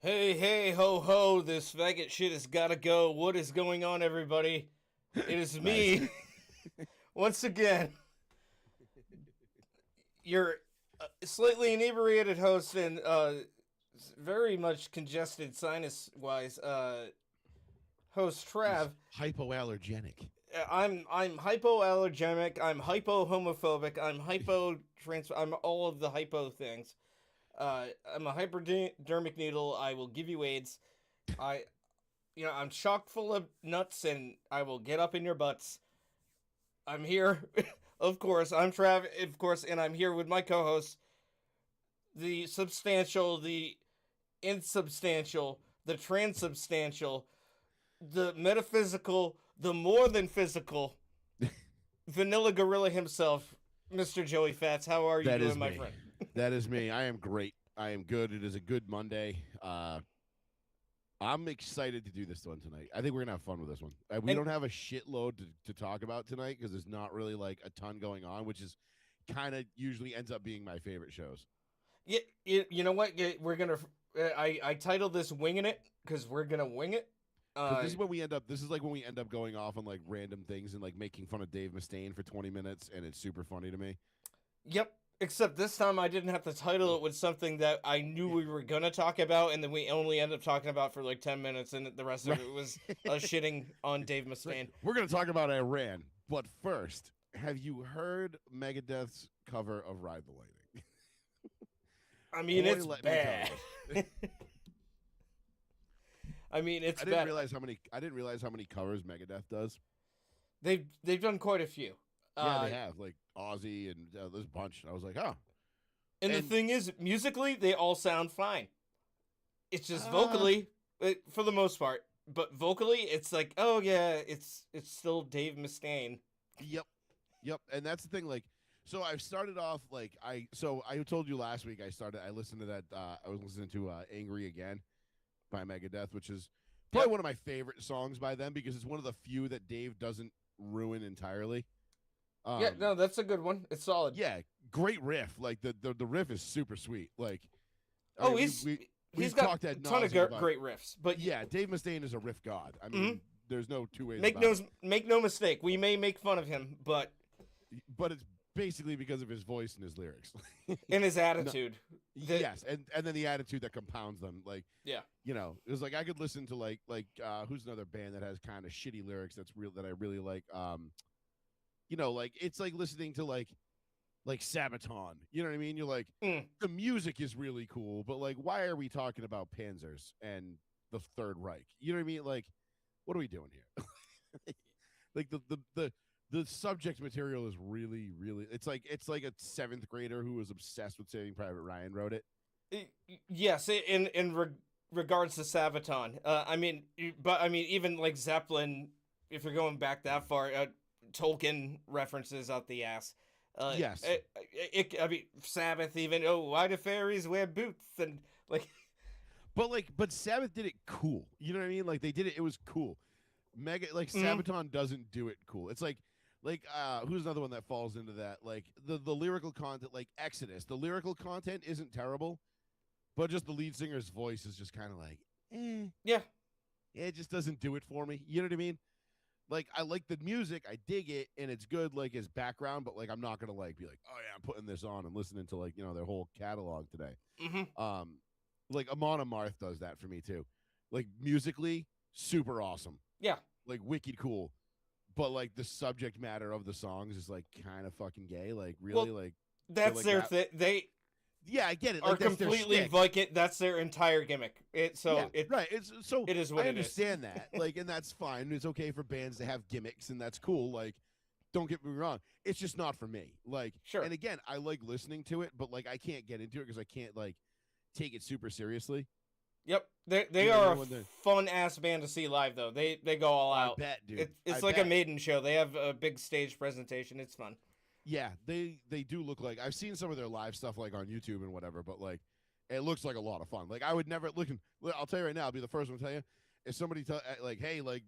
Hey, hey, ho, ho, this faggot shit has gotta go. What is going on, everybody? It is Nice. me, once again, your slightly inebriated host and very much congested sinus-wise host, He's Trav. hypoallergenic. I'm hypoallergenic, I'm hypo-homophobic, I'm hypo-trans... I'm all of the hypo things. I'm a hypodermic needle, I will give you AIDS. I I'm chock full of nuts and I will get up in your butts. I'm here, of course. I'm Trav, of course, and I'm here with my co hosts, the substantial, the insubstantial, the transubstantial, the metaphysical, the more than physical, Vanilla Gorilla himself, Mr. Joey Fats. How are you That doing, is my me. friend? That is me. I am great. I am good. It is a good Monday. I'm excited to do this one tonight. I think we're gonna have fun with this one. We And don't have a shitload to talk about tonight because there's not really like a ton going on, which is kind of usually ends up being my favorite shows. you know what? We're gonna. I titled this "Winging It" because we're gonna wing it. Because this Uh, is when we end up. This is like when we end up going off on like random things and like making fun of Dave Mustaine for 20 minutes, and it's super funny to me. Yep. Except this time I didn't have to title it with something that I knew we were gonna talk about, and then we only ended up talking about for like 10 minutes, and the rest of it was shitting on Dave Like, Mustaine. we're going to talk about Iran, but first, have you heard Megadeth's cover of Ride the Lightning? I mean, Boy, it's let me tell bad. you. I mean, it's I didn't bad. realize how many. I didn't realize how many covers Megadeth does. They've done quite a few. Yeah, they Uh, have like Ozzy and there's a bunch. And I was like, oh, and the and thing is, musically, they all sound fine. It's just uh, vocally, for the most part. But vocally, it's like, oh yeah, it's still Dave Mustaine. yep, yep. And that's the thing. Like, so I've started off like I. So I told you last week. I listened to that. I was listening to "Angry Again" by Megadeth, which is probably Yep. one of my favorite songs by them because it's one of the few that Dave doesn't ruin entirely. Yeah. Um, No, that's a good one. It's solid. yeah, great riff. Like the riff is super sweet. Like, I Oh, mean, he's we've got talked ad a ton of nauseum about. great riffs, but Yeah, Dave Mustaine is a riff god. I mhm. mean, there's no two ways make about no it. make no mistake. We may make fun of him, but But it's basically because of his voice and his lyrics. in his No, attitude, that yes, and then the attitude that compounds them. Like, yeah, it was like I could listen to who's another band that has kind of shitty lyrics that's real that I really like. Like it's like listening to like Sabaton. You know what I mean? You're like, mm, the music is really cool, but like, why are we talking about Panzers and the Third Reich? You know what I mean? Like, what are we doing here? Like the subject material is really, really. It's like a seventh grader who was obsessed with Saving Private Ryan wrote it. yes. In regards to Sabaton, but I mean, even like Zeppelin, if you're going back that far, Tolkien references out the ass. Yes, I mean, Sabbath even. Oh, why do fairies wear boots? And like, but Sabbath did it cool. You know what I mean? Like they did it. It was cool. Mega like mm, Sabaton doesn't do it cool. It's like who's another one that falls into that? Like the lyrical content, like Exodus. The lyrical content isn't terrible, but just the lead singer's voice is just kind of like, yeah, it just doesn't do it for me. You know what I mean? Like I like the music, I dig it, and it's good like as background, but like I'm not gonna like be like, oh yeah, I'm putting this on and listening to like their whole catalog today. hmm Um, like Amon Amarth does that for me too. Like musically, super awesome, yeah. like wicked cool, but like the subject matter of the songs is like kind of fucking gay. Like really, Well, like they're that's like their that. thing. They Yeah, I get it. are Like that's their completely shtick. like it. That's their entire gimmick. Yeah, right. It's so It is what I it is. understand that. Like, and that's fine. It's okay for bands to have gimmicks, and that's cool. Like, don't get me wrong. It's just not for me. Like, Sure. and again, I like listening to it, but like I can't get into it because I can't like take it super seriously. Yep, they You know what I are a mean? When the fun ass band to see live though. They go all I out. bet, dude. It's I like a bet. maiden show. They have a big stage presentation. It's fun. Yeah, they do look like I've seen some of their live stuff like on YouTube and whatever, but like it looks like a lot of fun. Like I would never looking. I'll tell you right now. I'll be the first one to tell you. If somebody like, hey, like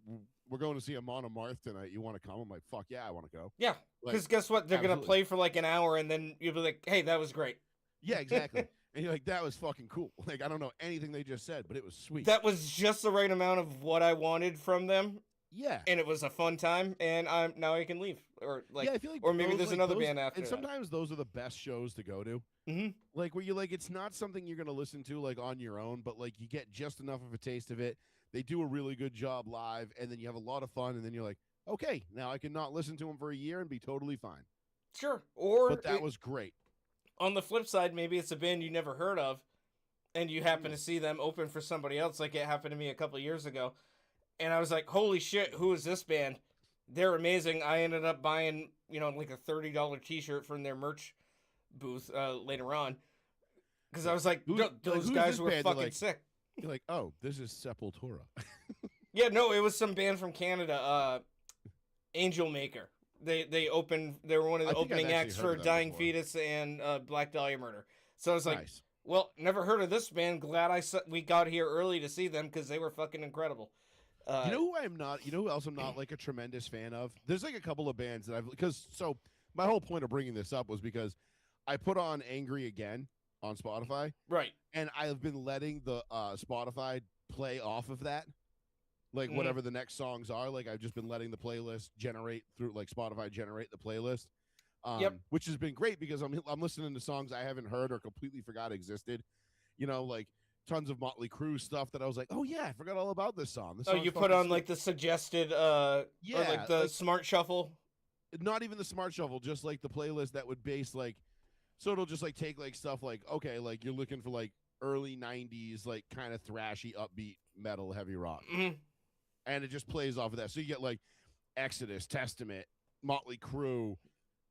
we're going to see Amon Amarth tonight, you want to come? I'm like, fuck yeah, I want to go. Yeah, Like, because guess what? They're gonna absolutely. play for like an hour, and then you'll be like, "Hey, that was great." Yeah, exactly. And you're like, that was fucking cool. Like, I don't know anything they just said, but it was sweet. That was just the right amount of what I wanted from them, Yeah. and it was a fun time. And now I can leave, or like, Yeah, I feel like or maybe those, there's like, another those, band after and that. sometimes those are the best shows to go to. Hmm. Like, where you like, it's not something you're gonna listen to like on your own, but like you get just enough of a taste of it. They do a really good job live, and then you have a lot of fun, and then you're like, okay, now I can not listen to them for a year and be totally fine. Sure. Or But that was great. on the flip side, maybe it's a band you never heard of, and you happen to see them open for somebody else, like it happened to me a couple of years ago. And I was like, holy shit, who is this band? They're amazing. I ended up buying, like a $30 t-shirt from their merch booth later on. Because I was like, those guys were fucking sick. You're like, oh, this is Sepultura. Yeah, no, it was some band from Canada, Angel Maker. They were one of the opening acts for Dying Fetus and Black Dahlia Murder. So I was like, nice. Well, never heard of this band. Glad we got here early to see them because they were fucking incredible. You know who I'm not? You know who else I'm not like a tremendous fan of? There's like a couple of bands that so my whole point of bringing this up was because I put on Angry Again on Spotify. Right. And I've been letting the Spotify play off of that. Like whatever the next songs are, like I've just been letting the playlist generate through like Spotify generate the playlist. Which has been great because I'm listening to songs I haven't heard or completely forgot existed. Like tons of Motley Crue stuff that I was like, oh yeah, I forgot all about this song. You put on like the suggested or like the smart shuffle? Not even the smart shuffle, just like the playlist that would base like, so it'll just like take like stuff like, okay, like you're looking for like early 90s like kind of thrashy upbeat metal heavy rock. And it just plays off of that. So you get like Exodus, Testament, Motley Crue,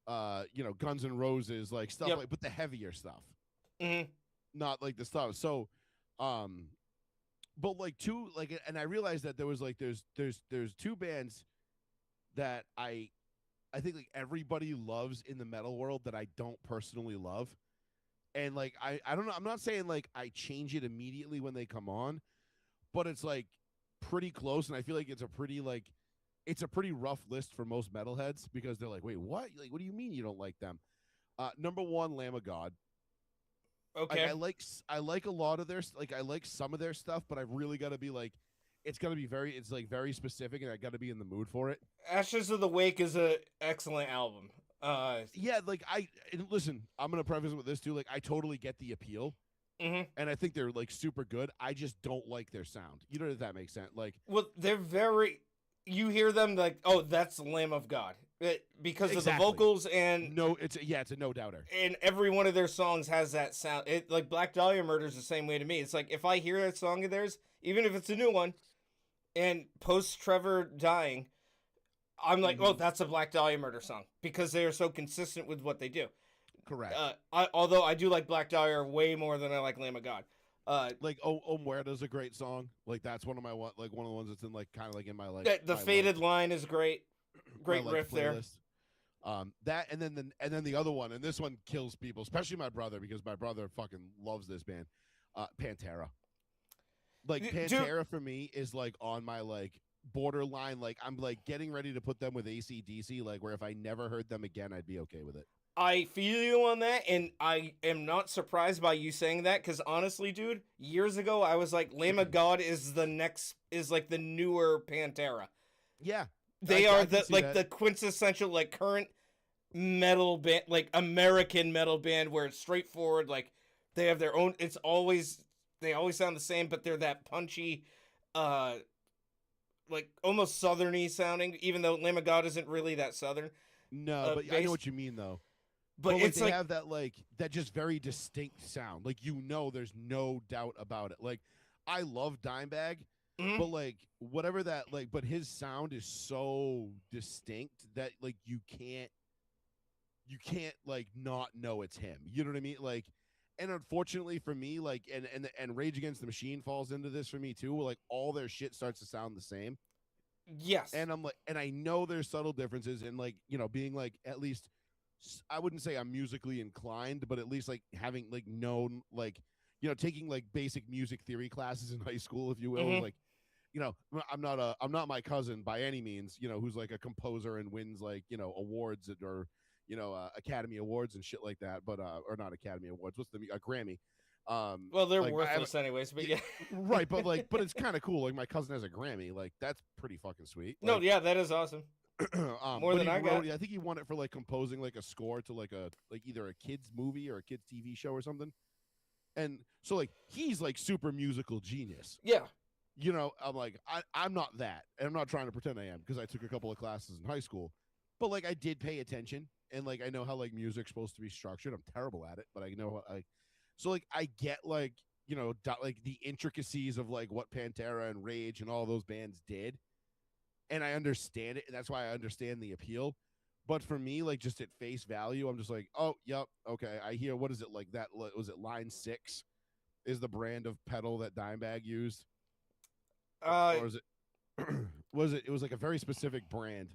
Guns N' Roses, like stuff like, but the heavier stuff, not like the stuff. So, but like and I realized that there was like there's two bands that I think like everybody loves in the metal world that I don't personally love, and like I don't know. I'm not saying like I change it immediately when they come on, but it's like pretty close, and I feel like it's a pretty rough list for most metalheads because they're like, wait, what? Like, what do you mean you don't like them? Number one, Lamb of God. Okay. Like, I like a lot of their, like, I like some of their stuff, but I've really got to be like, it's very specific, and I got to be in the mood for it. Ashes of the Wake is an excellent album. Yeah, like listen, I'm gonna preface it with this too. Like, I totally get the appeal. And I think they're like super good. I just don't like their sound. You know, if that makes sense. Like, well, they're very. You hear them like, oh, that's the Lamb of God, because of the vocals and it's a no doubter. And every one of their songs has that sound. It like Black Dahlia Murder is the same way to me. It's like if I hear a song of theirs, even if it's a new one, and post Trevor dying, I'm like, oh, that's a Black Dahlia Murder song because they are so consistent with what they do. Correct. Although I do like Black Dahlia way more than I like Lamb of God. Like O Muerta's a great song. Like that's one of the ones that's in like kind of like in my like the Faded Line is great. Great riff there. That and then the other one, and this one kills people, especially my brother because my brother fucking loves this band. Pantera. Like Pantera for me is like on my like borderline, like I'm like getting ready to put them with AC/DC, like where if I never heard them again, I'd be okay with it. I feel you on that, and I am not surprised by you saying that, because honestly, dude, years ago, I was like, Lamb of God is like the newer Pantera. Yeah. They are the quintessential, like, current metal band, like, American metal band, where it's straightforward, like, they have their own, they always sound the same, but they're that punchy, like, almost southerny sounding, even though Lamb of God isn't really that southern. No, but I know what you mean, though. But it's they have that just very distinct sound. Like, there's no doubt about it. Like, I love Dimebag, but like whatever that like, but his sound is so distinct that like you can't like not know it's him. You know what I mean? Like, and unfortunately for me, like, and Rage Against the Machine falls into this for me too. Where like all their shit starts to sound the same. Yes, and I'm like, and I know there's subtle differences in like being like at least. I wouldn't say I'm musically inclined, but at least like having like known like taking like basic music theory classes in high school, if you will. Like, I'm not my cousin by any means, who's like a composer and wins like awards or Academy Awards and shit like that. But or not Academy Awards. What's a Grammy? Well, they're like, I haven't- worthless anyways, but yeah. right, but like, but it's kind of cool. Like my cousin has a Grammy. Like that's pretty fucking sweet. No, Like, yeah, that is awesome. More but than he I got. I think he won it for like composing like a score to like either a kids movie or a kids TV show or something. And so like he's like super musical genius. Yeah. You know, I'm like I'm not that, and I'm not trying to pretend I am because I took a couple of classes in high school, but like I did pay attention and like I know how like music's supposed to be structured. I'm terrible at it, but I know what so like I get like like the intricacies of like what Pantera and Rage and all those bands did, and I understand it, and that's why I understand the appeal. But for me, like just at face value, I'm just like, oh, yep, okay, I hear. What is it like that? Was it Line 6? Is the brand of pedal that Dimebag used? Or was it? It was like a very specific brand.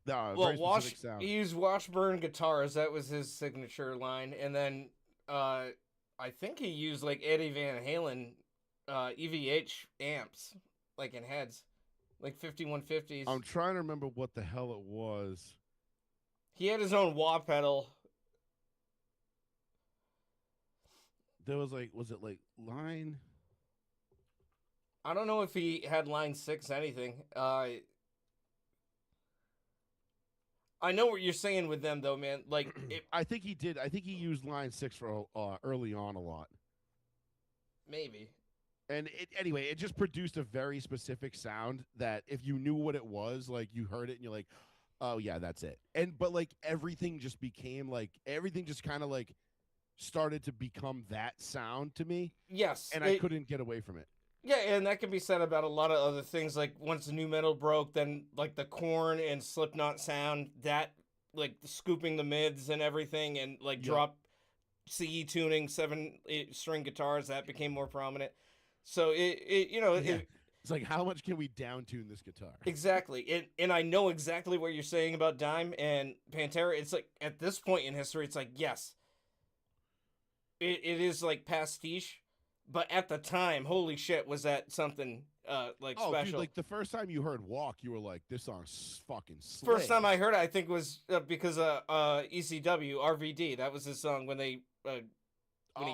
Well, very specific sound. he used Washburn guitars. That was his signature line, and then I think he used like Eddie Van Halen EVH amps, like in heads, like 5150s. I'm trying to remember what the hell it was. He had his own wah pedal. There was like, was it like Line? I don't know if he had Line 6 anything. I know what you're saying with them though, man. Like I think he did. I think he used Line 6 for early on a lot. Maybe. And anyway, it just produced a very specific sound that if you knew what it was, like you heard it and you're like, oh yeah, that's it. But like everything just became like everything just kind of like started to become that sound to me. Yes. And I couldn't get away from it. Yeah, and that can be said about a lot of other things. Like once the new metal broke, then like the Korn and Slipknot sound, that like scooping the mids and everything, and like drop CE tuning 7-string guitars, that became more prominent. So it's like, how much can we down tune this guitar? Exactly. And I know exactly what you're saying about Dime and Pantera. It's like at this point in history, it's like, yes, it is like pastiche. But at the time, holy shit, was that something special? Dude, like the first time you heard Walk, you were like, this song's fucking slays. First time I heard it, I think was because ECW, RVD. That was his song when he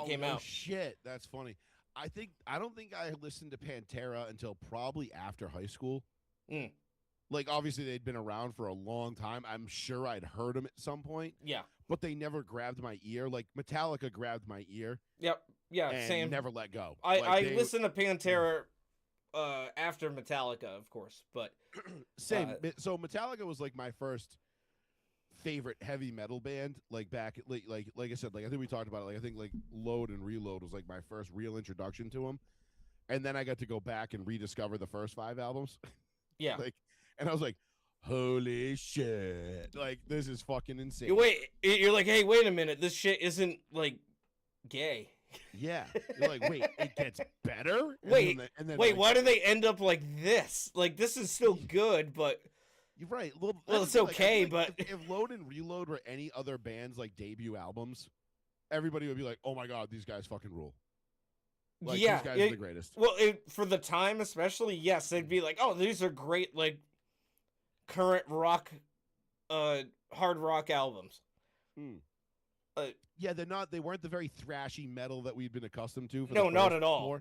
came out. Shit, that's funny. I don't think I listened to Pantera until probably after high school. Mm. Like obviously they'd been around for a long time. I'm sure I'd heard them at some point. Yeah. But they never grabbed my ear. Like Metallica grabbed my ear. Yep. Yeah, and same. Never let go. I listened to Pantera after Metallica, of course, but same. So Metallica was like my first favorite heavy metal band. Like back, like I said, like I think we talked about it. Like I think like Load and Reload was like my first real introduction to them, and then I got to go back and rediscover the first 5 albums. Yeah. And I was like, holy shit! Like this is fucking insane. You're like, hey, wait a minute, this shit isn't like gay. Yeah, you're like, wait, it gets better. Wait, why do they end up like this? Like this is still good, but you're right. Well, it's okay, like, but if Load and Reload were any other band's like debut albums, everybody would be like, oh my god, these guys fucking rule. Like, these guys are the greatest. Well, for the time, especially, yes, they'd be like, oh, these are great, like current rock, hard rock albums. Yeah, they weren't the very thrashy metal that we'd been accustomed to. No, not at all.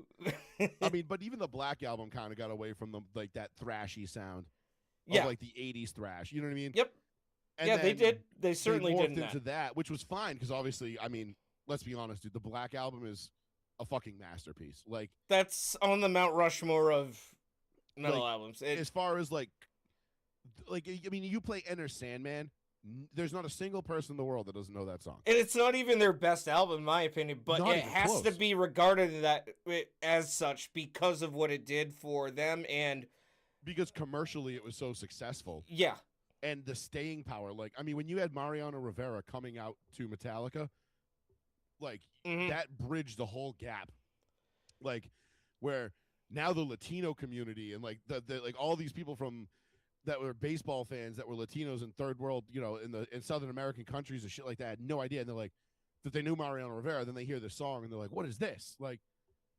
I mean, but even the Black Album kind of got away from the like that thrashy sound. Yeah, of, like the '80s thrash. You know what I mean? Yep. And they did. They certainly morphed did into that, which was fine because obviously, I mean, let's be honest, dude. The Black Album is a fucking masterpiece. Like that's on the Mount Rushmore of metal albums. As far as like I mean, you play Enter Sandman. There's not a single person in the world that doesn't know that song. And it's not even their best album, in my opinion, but it has to be regarded as such because of what it did for them and because commercially it was so successful. Yeah. And the staying power. Like, I mean, when you had Mariano Rivera coming out to Metallica, like, that bridged the whole gap. Like, where now the Latino community and, like, the like all these people from that were baseball fans that were Latinos in third world, you know, in Southern American countries and shit like that, had no idea. And they're like, that they knew Mariano Rivera. Then they hear this song and they're like, what is this? Like,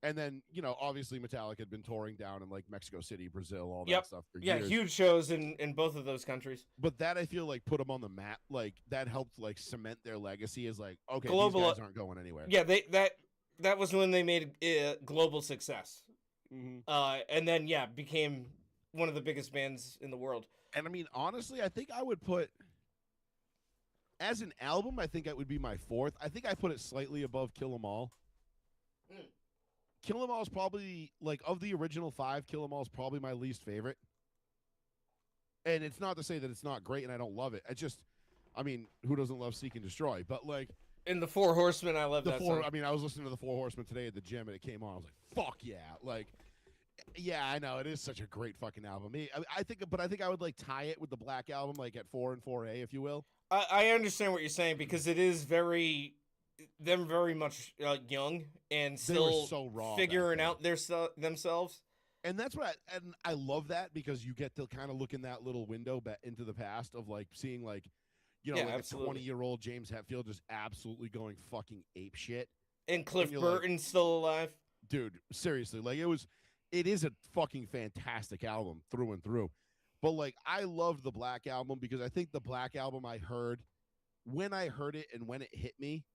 and then, you know, obviously Metallica had been touring down in like Mexico City, Brazil, all that stuff for years. Huge shows in both of those countries. But that, I feel like, put them on the map. Like, that helped like cement their legacy as like, okay, global, these guys aren't going anywhere. Yeah, that that was when they made a global success. And then became one of the biggest bands in the world. And I mean, honestly, I think I would put as an album, I think it would be my fourth. I think I put it slightly above Kill 'Em All. Kill 'Em All is probably, like, of the original 5, Kill 'Em All is probably my least favorite. And it's not to say that it's not great and I don't love it. I mean, who doesn't love Seek and Destroy? But, like, In the Four Horsemen, I love that song. I mean, I was listening to the Four Horsemen today at the gym and it came on. I was like, fuck yeah. Like, yeah, I know. It is such a great fucking album. I think I would, like, tie it with the Black Album, like, at 4 and 4A, if you will. I understand what you're saying because it is very much young and still so raw figuring out themselves. And that's what I love that because you get to kind of look in that little window into the past of, like, seeing, like, you know, like a 20-year-old James Hetfield just absolutely going fucking ape shit. And Cliff Burton's still alive. Dude, seriously, like, it is a fucking fantastic album through and through. But, like, I loved the Black Album because I think the Black Album when I heard it and when it hit me,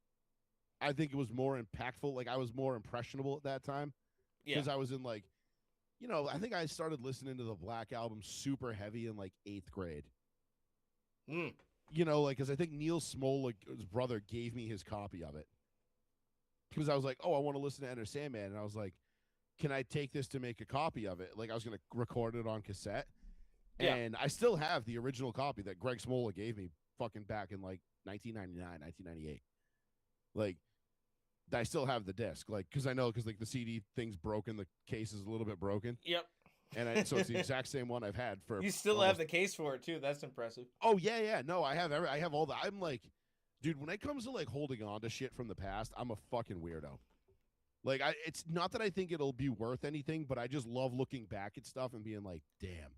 I think it was more impactful. Like, I was more impressionable at that time. Because I was in, like, you know, I think I started listening to the Black Album super heavy in, like, 8th grade. You know, like, because I think Neil Smola's brother gave me his copy of it. Because I was like, oh, I want to listen to Enter Sandman. And I was like, can I take this to make a copy of it? Like, I was going to record it on cassette. Yeah. And I still have the original copy that Greg Smola gave me fucking back in, like, 1999, 1998. Like, I still have the disc. Like, because like, the CD thing's broken. The case is a little bit broken. Yep. And so it's the exact same one I've had for. You still have the case for it too. That's impressive. Oh yeah. No, I have all the. I'm like, dude, when it comes to, like, holding on to shit from the past, I'm a fucking weirdo. Like, it's not that I think it'll be worth anything, but I just love looking back at stuff and being like, damn.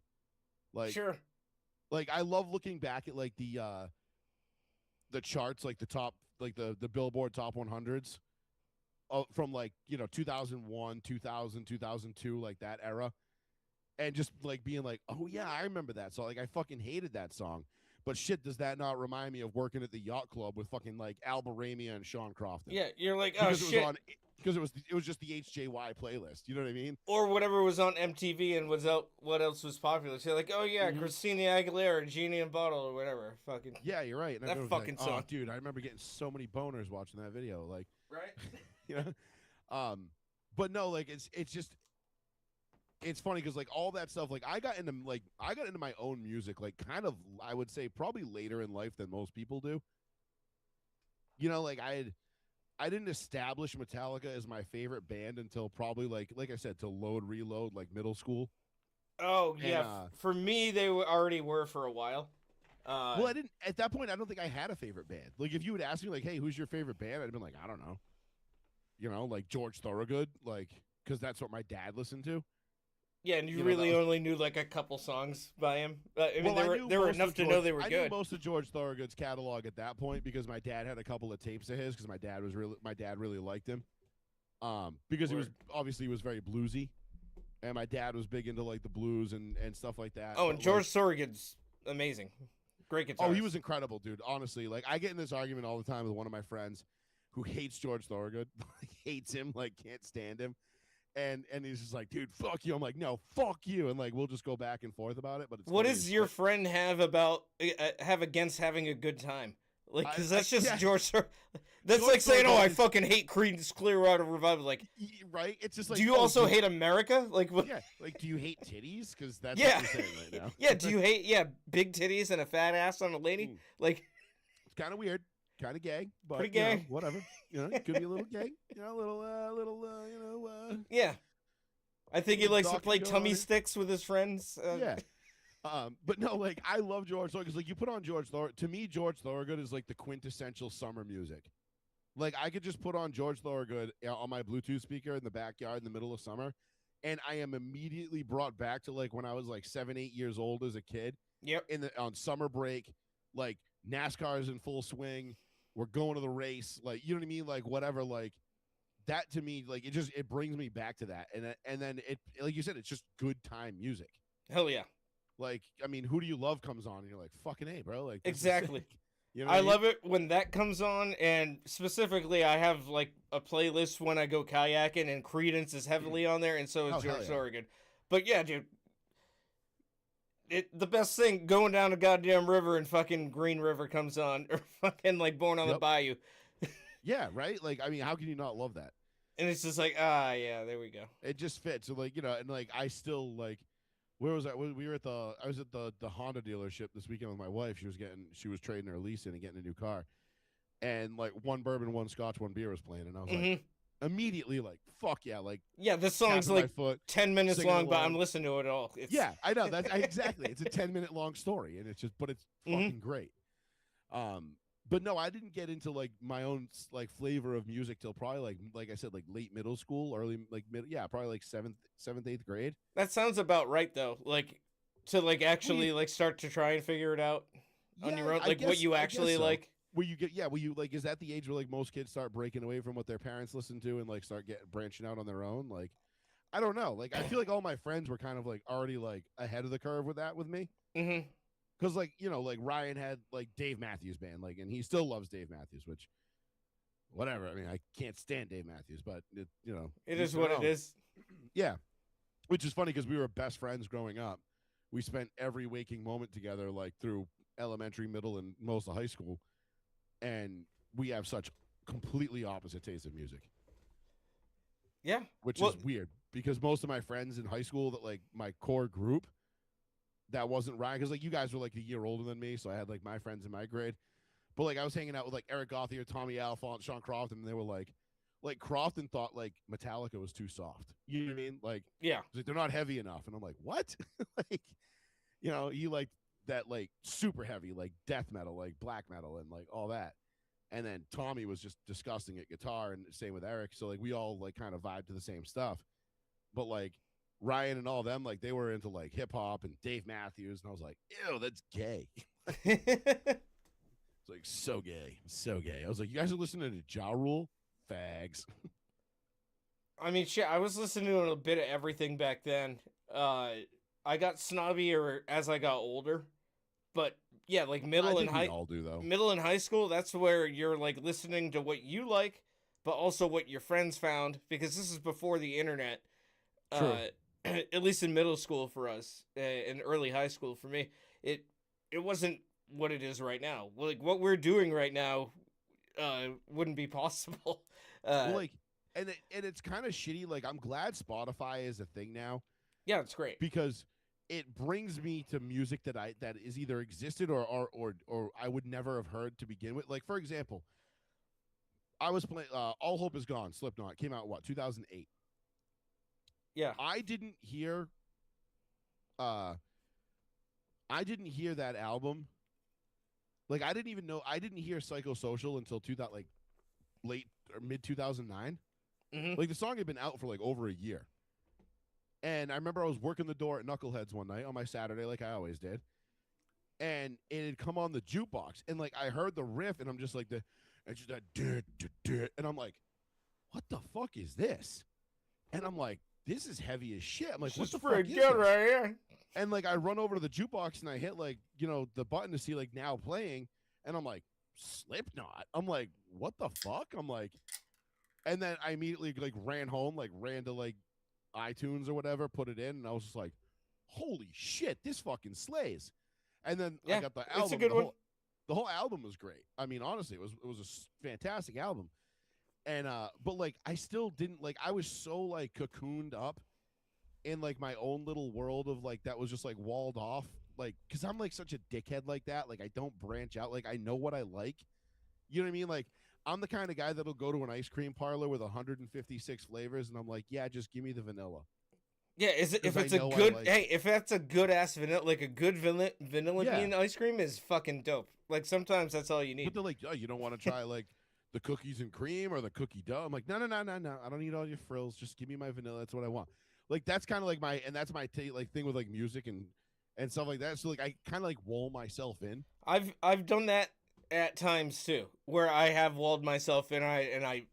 Like, sure. Like, I love looking back at, like, the charts, like the top, like the Billboard Top 100s, from, like, you know, 2001, 2000, 2002, like that era. And just, like, being like, oh, yeah, I remember that song. Like, I fucking hated that song. But shit, does that not remind me of working at the yacht club with fucking, like, Al Baramia and Sean Crofton? Yeah, you're like, oh, shit. Because it was just the HJY playlist. You know what I mean? Or whatever was on MTV and was out. What else was popular? So you're like, oh, yeah, Christina Aguilera, Genie and Bottle, or whatever. Fucking. Yeah, you're right. And that fucking song. Oh, dude, I remember getting so many boners watching that video. Like, right? You know? But no, like, it's just. It's funny because, like, all that stuff, like, I got into my own music, like, kind of, I would say, probably later in life than most people do. You know, like, I didn't establish Metallica as my favorite band until probably, like I said, to Load Reload, like, middle school. Oh, yeah. For me, they already were for a while. Well, at that point, I don't think I had a favorite band. Like, if you would ask me, like, hey, who's your favorite band? I'd have been like, I don't know. You know, like, George Thorogood, like, because that's what my dad listened to. Yeah, and you really only knew, like, a couple songs by him. I mean, they were enough to know they were good. I knew most of George Thorogood's catalog at that point because my dad had a couple of tapes of his because my dad really liked him. Because he was very bluesy, and my dad was big into, like, the blues and stuff like that. Oh, and George Thorogood's amazing, great guitarist. Oh, he was incredible, dude. Honestly, like, I get in this argument all the time with one of my friends who hates George Thorogood, hates him, like, can't stand him. And he's just like, dude, fuck you. I'm like, no, fuck you. And, like, we'll just go back and forth about it. But what does your friend have against having a good time? Like, because that's just George. That's George like saying, "Oh, I fucking hate Creedence Clearwater Revival." Like, right? It's just like, do you also hate America? Like, what? Yeah. Like, do you hate titties? Because that's what you're saying right now. Yeah. Do you hate big titties and a fat ass on a lady? Like, it's kind of weird. Kind of gay, but pretty gay. You know, whatever. You know, it could be a little gay. You know, a little. Yeah, I think he likes to play tummy sticks with his friends. Yeah, but no, like, I love George Thorogood because, like, you put on George Thorogood. To me, George Thorogood is, like, the quintessential summer music. Like, I could just put on George Thorogood on my Bluetooth speaker in the backyard in the middle of summer, and I am immediately brought back to, like, when I was, like, 7, 8 years old as a kid. Yep. On summer break, like, NASCAR is in full swing. We're going to the race, like, you know what I mean, like, whatever, like, that to me, like, it brings me back to that, and then it, like you said, it's just good time music. Hell yeah! Like, I mean, Who Do You Love comes on, and you're like, fucking A, bro, like, exactly. You know I what I mean? love it when that comes on, and specifically, I have like a playlist when I go kayaking, and Credence is heavily on there, and so is Oh hell George yeah. Thorogood. But yeah, dude, the best thing going down a goddamn river and fucking Green River comes on, or fucking like Born on the Yep. Bayou, Yeah, right? Like I mean, how can you not love that? and it's just like, ah, yeah, there we go. It just fits. So like, and like I still like where was I? We were at I was at the Honda dealership this weekend with my wife. She was trading her lease in and getting a new car. And like one bourbon, one scotch, one beer was playing, and I was like Hmm. immediately like, fuck yeah, like Yeah, this song's tapping my like foot, 10 minutes singing long, but I'm along. listening to it all. It's Yeah, I know that exactly. It's a 10-minute long story, and it's just, but it's Mhm. fucking great. But no, I didn't get into like my own like flavor of music till probably like I said, like late middle school, early like yeah, probably like seventh, eighth grade. That sounds about right though. Like to like Well, actually like start to try and figure it out on yeah, your own, like what you I guess actually so. like. Where you get where you like is that the age where like most kids start breaking away from what their parents listen to and like start getting branching out on their own? Like I don't know. Like I feel like all my friends were kind of like already like ahead of the curve with that with me. Hmm. Because like like Ryan had like Dave Matthews Band, like, and he still loves Dave Matthews, which whatever. I mean, I can't stand Dave Matthews, but It each is their what it own. is. Yeah, which is funny because we were best friends growing up. We spent every waking moment together, like through elementary, middle, and most of high school, and we have such completely opposite tastes of music, Yeah. which Well, is weird because most of my friends in high school that like my core group that wasn't Ryan because like you guys were like a year older than me, so I had like my friends in my grade. But like I was hanging out with like Eric Gauthier, Tommy Alphonse, Sean Crofton, and they were like Crofton thought like Metallica was too soft. You know what I mean? yeah. Like they're not heavy enough, and I'm like, what? Like, you like that like super heavy like death metal, like black metal, and like all that. And then Tommy was just disgusting at guitar, and same with Eric. So like we all like kind of vibe to the same stuff. But like Ryan and all them, like they were into like hip hop and Dave Matthews, and I was like, ew, that's gay. It's like so gay, so gay. I was like, you guys are listening to Ja Rule, fags. I mean, shit. I was listening to a bit of everything back then. I got snobbier as I got older, but yeah, like I think we all do though. middle and high school. That's where you're like listening to what you like, but also what your friends found because this is before the internet. True. At least in middle school for us, in early high school for me, it wasn't what it is right now. Like what we're doing right now, wouldn't be possible. Well, like, and it's kind of shitty. Like, I'm glad Spotify is a thing now Yeah, it's great. because it brings me to music that is either existed or I would never have heard to begin with. Like, for example, I was playing All Hope Is Gone. Slipknot came out what 2008. Yeah. I didn't hear that album. Like I didn't even know I didn't hear Psychosocial until 2000 like late or mid 2009. Hmm. Like the song had been out for like over a year. And I remember I was working the door at Knuckleheads one night on my Saturday like I always did. And it had come on the jukebox and like I heard the riff and I'm just like and just that and I'm like what the fuck is this? And I'm like this is heavy as shit. I'm like what This the is fuck pretty is good this? right here. And like I run over to the jukebox and I hit like, the button to see like now playing and I'm like Slipknot. I'm like what the fuck? I'm like and then I immediately like ran home, like ran to like iTunes or whatever, put it in and I was just like holy shit, this fucking slays. And then Yeah, I got the it's a album. good one. The whole album was great. I mean, honestly, it was a fantastic album. And but like I still didn't like I was so like cocooned up in like my own little world of like that was just like walled off like because I'm like such a dickhead like that like I don't branch out like I know what I like, you know what I mean, like I'm the kind of guy that'll go to an ice cream parlor with 156 flavors and I'm like yeah just give me the vanilla. Yeah, is it, if 'Cause I it's a know I good like- hey, if that's a good ass vanilla, like a good vanilla Yeah. bean ice cream is fucking dope. Like sometimes that's all you But need. they're like, oh, you don't want to try like the cookies and cream or the cookie dough. I'm like, no. I don't need all your frills. Just give me my vanilla. That's what I want. Like that's kind of like that's my like thing with like music and stuff like that. So like I kind of like wall myself in. I've done that at times too, where I have walled myself in. I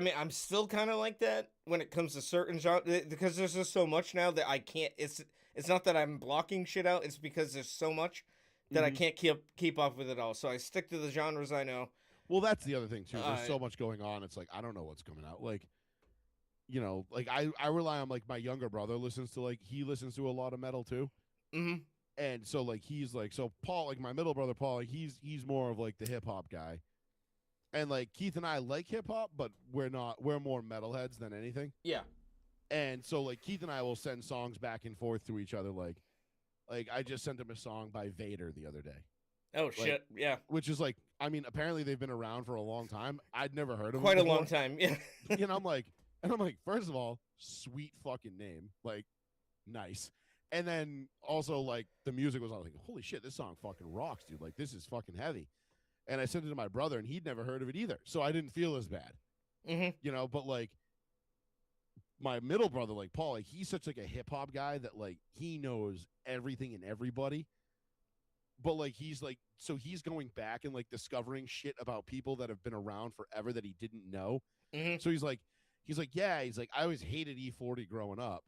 mean, I'm still kind of like that when it comes to certain genres because there's just so much now that I can't. It's not that I'm blocking shit out. It's because there's so much that I can't keep up with it all. So I stick to the genres I know. Well, that's the other thing too. There's so much going on. It's like I don't know what's coming out. Like, you know, like I rely on like my younger brother listens to he listens to a lot of metal too. Mm-hmm. And so like he's like so Paul, like my middle brother Paul, like he's more of like the hip hop guy. And like Keith and I like hip hop, but we're more metalheads than anything. Yeah. And so like Keith and I will send songs back and forth to each other. Like I just sent him a song by Vader the other day. Oh shit! Yeah. Which is like, I mean, apparently they've been around for a long time. I'd never heard of them quite a before. long time. Yeah. You know, I'm like, first of all, sweet fucking name, like, nice. And then also like the music was all like, holy shit, this song fucking rocks, dude. Like this is fucking heavy. And I sent it to my brother, and he'd never heard of it either, so I didn't feel as bad. Mm-hmm. You know, but like my middle brother, like Paul, like he's such like a hip hop guy that like he knows everything and everybody. But like he's like, so he's going back and like discovering shit about people that have been around forever that he didn't know. Mm-hmm. So he's like, yeah, he's like, I always hated E40 growing up.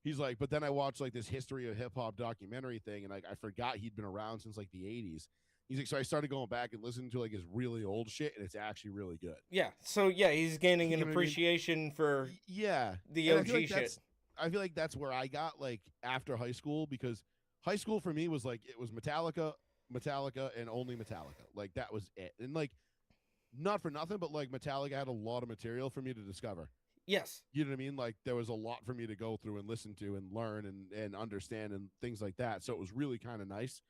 He's like, but then I watched like this history of hip hop documentary thing, and like I forgot he'd been around since like the 80s. He's like, so I started going back and listening to like his really old shit, and it's actually really good. Yeah. So yeah, he's gaining an appreciation for the OG shit. I feel like that's where I got like after high school, because high school for me was like it was Metallica, and only Metallica. Like that was it. And like not for nothing, but like Metallica had a lot of material for me to discover. Yes. You know what I mean? Like there was a lot for me to go through and listen to and learn and understand and things like that. So it was really kind of nice.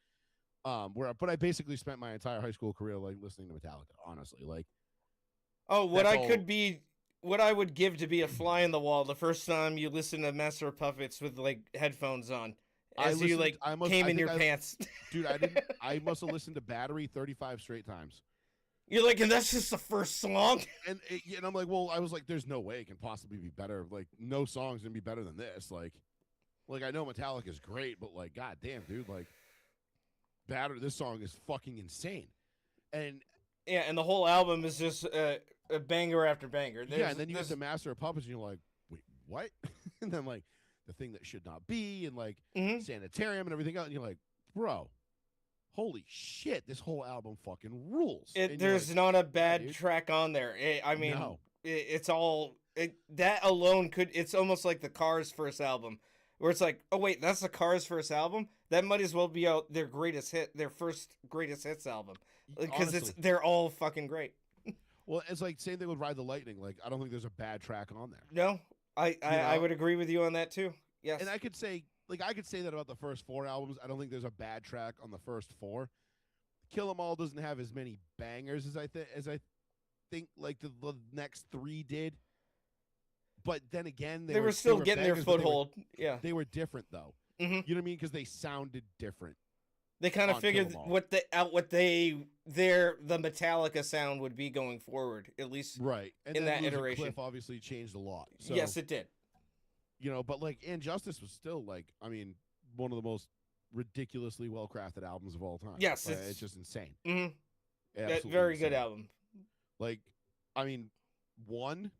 But I basically spent my entire high school career like listening to Metallica, honestly. Like, oh, what I would give to be a fly in the wall the first time you listen to Master of Puppets with like headphones on, as you like came in your pants. Dude, I must have listened to Battery 35 straight times. You're like, and that's just the first song. And I'm like, well, I was like, there's no way it can possibly be better. Like, no song's gonna be better than this. Like I know Metallica is great, but like, goddamn, dude, like. Battery, this song is fucking insane. And yeah, and the whole album is just a banger after banger. And then you get the Master of Puppets, and you're like, wait, what? And then like the thing that should not be, and like Sanitarium and everything else, and you're like, bro, holy shit, this whole album fucking rules. There's like, not a bad track on there. It's all that alone could. It's almost like the Cars' first album, where it's like, oh wait, that's the Cars' first album. That might as well be out their first greatest hits album, because they're all fucking great. Well, it's like same thing with Ride the Lightning. Like I don't think there's a bad track on there. No, I would agree with you on that too. Yes, and I could say that about the first 4 albums. I don't think there's a bad track on the first 4. Kill 'Em All doesn't have as many bangers as I think like the next 3 did. But then again, they were still getting their foothold. They were different though. Mm-hmm. You know what I mean? Because they sounded different. They kind of figured the Metallica sound would be going forward, at least right. And in then that iteration. Cliff obviously changed a lot. So, yes, it did. You know, but like Injustice was still like, I mean, one of the most ridiculously well crafted albums of all time. Yes, it's just insane. Mm-hmm. Very insane. Good album. Like, I mean, one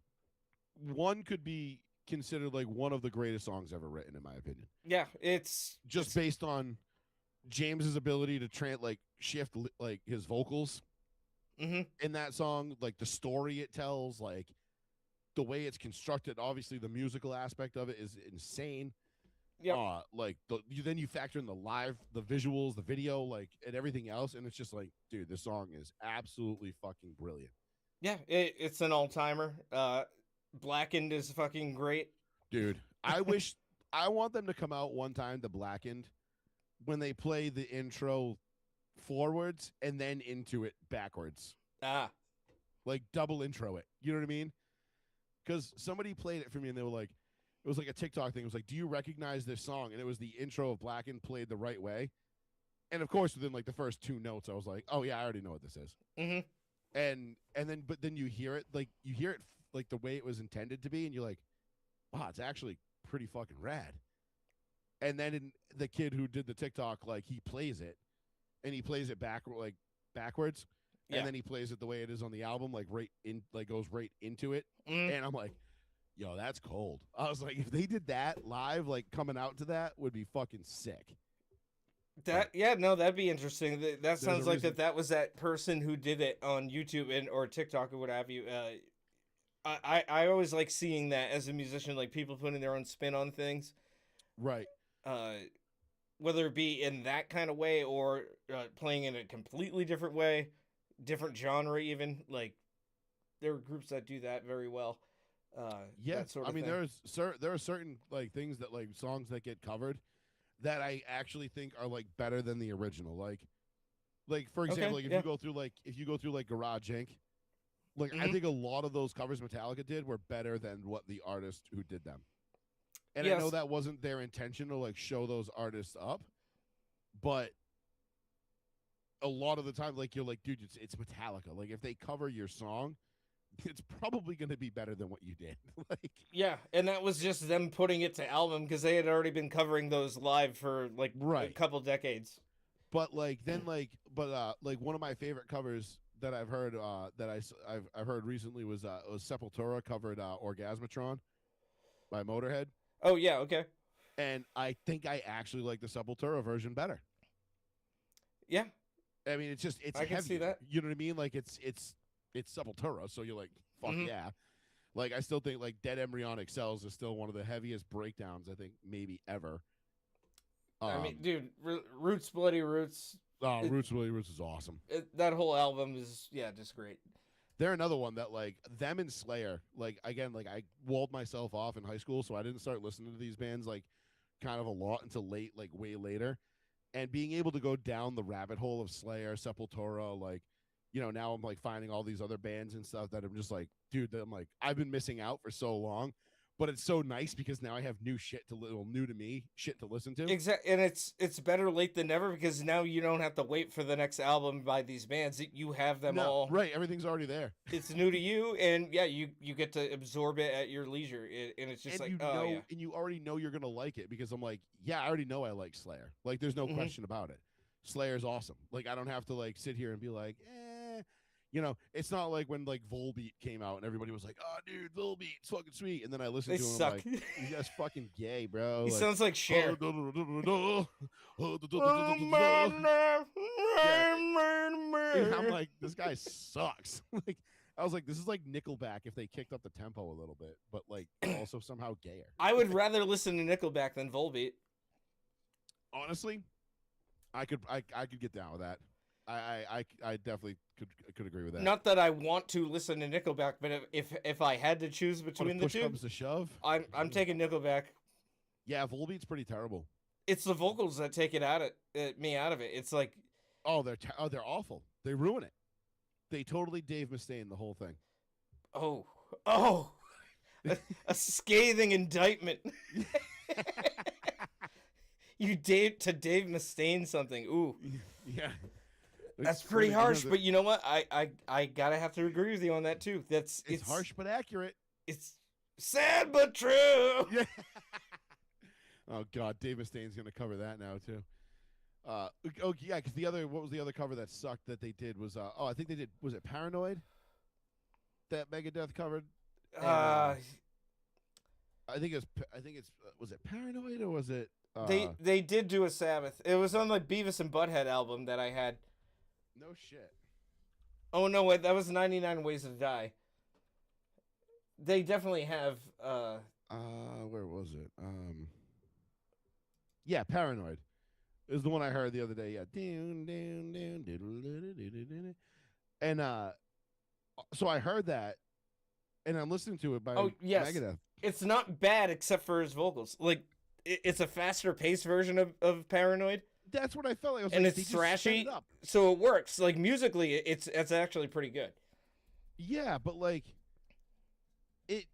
could be considered like one of the greatest songs ever written, in my opinion. Yeah, it's based on James's ability to shift like his vocals in that song, like the story it tells, like the way it's constructed. Obviously, the musical aspect of it is insane. Yeah, like then you factor in the visuals, the video, like and everything else, and it's just like, dude, this song is absolutely fucking brilliant. Yeah, it's an all-timer. Blackened is fucking great. Dude, I want them to come out one time to Blackened when they play the intro forwards and then into it backwards. Like double intro it. You know what I mean? Because somebody played it for me and they were like, it was like a TikTok thing. It was like, do you recognize this song? And it was the intro of Blackened played the right way. And of course, within like the first 2 notes, I was like, oh yeah, I already know what this is. Mm-hmm. And then you hear it like the way it was intended to be, and you're like, wow, it's actually pretty fucking rad. And then the kid who did the TikTok, like he plays it, and he plays it backwards, and then he plays it the way it is on the album, like goes right into it. And I'm like, yo, that's cold. I was like, if they did that live, like coming out to that would be fucking sick. That yeah, no, that'd be interesting. That There's a sounds like reason. that was that person who did it on YouTube and or TikTok or what have you. I always like seeing that as a musician, like people putting their own spin on things. Right. Uh, whether it be in that kind of way or playing in a completely different way, different genre even. Like there are groups that do that very well. Yeah. That sort I of mean, thing. there are certain like things that like songs that get covered that I actually think are like better than the original. Like for Okay, example, like yeah. if you go through like Garage Inc. Like I Hmm. think a lot of those covers Metallica did were better than what the artist who did them. And I know Yes. that wasn't their intention to like show those artists up, but a lot of the time, like you're like, dude, it's Metallica. Like if they cover your song, it's probably going to be better than what you did. Like, Yeah, and that was just them putting it to album because they had already been covering those live for like a right. couple decades. But like then like one of my favorite covers that I've heard I've heard recently was Sepultura covered Orgasmatron by Motorhead, Oh yeah, okay, and I think I actually like the Sepultura version better. yeah, I mean, it's I can see heavier. that. You know what I mean? Like it's Sepultura, so you're like, fuck Hmm. yeah. Like I still think like Dead Embryonic Cells is still one of the heaviest breakdowns I think maybe ever. I mean, Um, dude, Roots, Bloody Roots, it, Roots Really Roots is awesome. that whole album is yeah, just great. They're another one that like them and Slayer. Like again, like I walled myself off in high school, so I didn't start listening to these bands like kind of a lot until late, like way later. And being able to go down the rabbit hole of Slayer, Sepultura, like now I'm like finding all these other bands and stuff that I'm just like, dude, that I'm like I've been missing out for so long, but it's so nice because now I have new shit to little new to me shit to listen to. Exact, and it's better late than never because now you don't have to wait for the next album by these bands. You have them No, all. right, everything's already there, It's new to you, and yeah, you get to absorb it at your leisure, and it's just and like, oh yeah. and you already know you're gonna like it because I'm like, yeah, I already know I like Slayer. Like, there's no Hmm. question about it. Slayer's awesome. Like, I don't have to like sit here and be like, eh. It's not like when like Volbeat came out and everybody was like, "Oh, dude, Volbeat's fucking sweet," and then I listened They to him, I'm suck. like, "You guys fucking gay, bro." He Like, sounds like Cher. yeah, I'm like, this guy sucks. Like, I was like, this is like Nickelback if they kicked up the tempo a little bit, but like also somehow gayer. I would rather listen to Nickelback than Volbeat. Honestly, I could get down with that. I definitely could agree with that. Not that I want to listen to Nickelback, but if I had to choose But between if the push two, comes to shove, I'm taking Nickelback. yeah, Volbeat's pretty terrible. It's the vocals that take it me out of it. It's like, Oh, they're awful. They ruin it. They totally Dave Mustaine the whole thing. oh, oh, a scathing indictment. You Dave Mustaine something. Ooh, Yeah, that's it's pretty funny, harsh. But you know what? I gotta have to agree with you on that too. it's harsh but accurate. It's sad but true. Yeah. Oh God, Dave Mustaine's gonna cover that now too. Oh yeah, because what was the other cover that sucked that they did was I think they did, was it Paranoid that Megadeth covered? And, Uh, I think it's was it Paranoid or was it they did do a Sabbath. It was on the Beavis and Butthead album that I had. no shit. Oh no, wait, that was 99 Ways to Die. They definitely have. Where was it? Yeah, Paranoid is the one I heard the other day. Yeah, and so I heard that, and I'm listening to it by Oh yes, Megadeth. it's not bad except for his vocals. Like it's a faster paced version of Paranoid, That's what I felt like. I was and like, they it's just sped thrashy, it up. so it works. Like musically, it's actually pretty good. Yeah, but like, it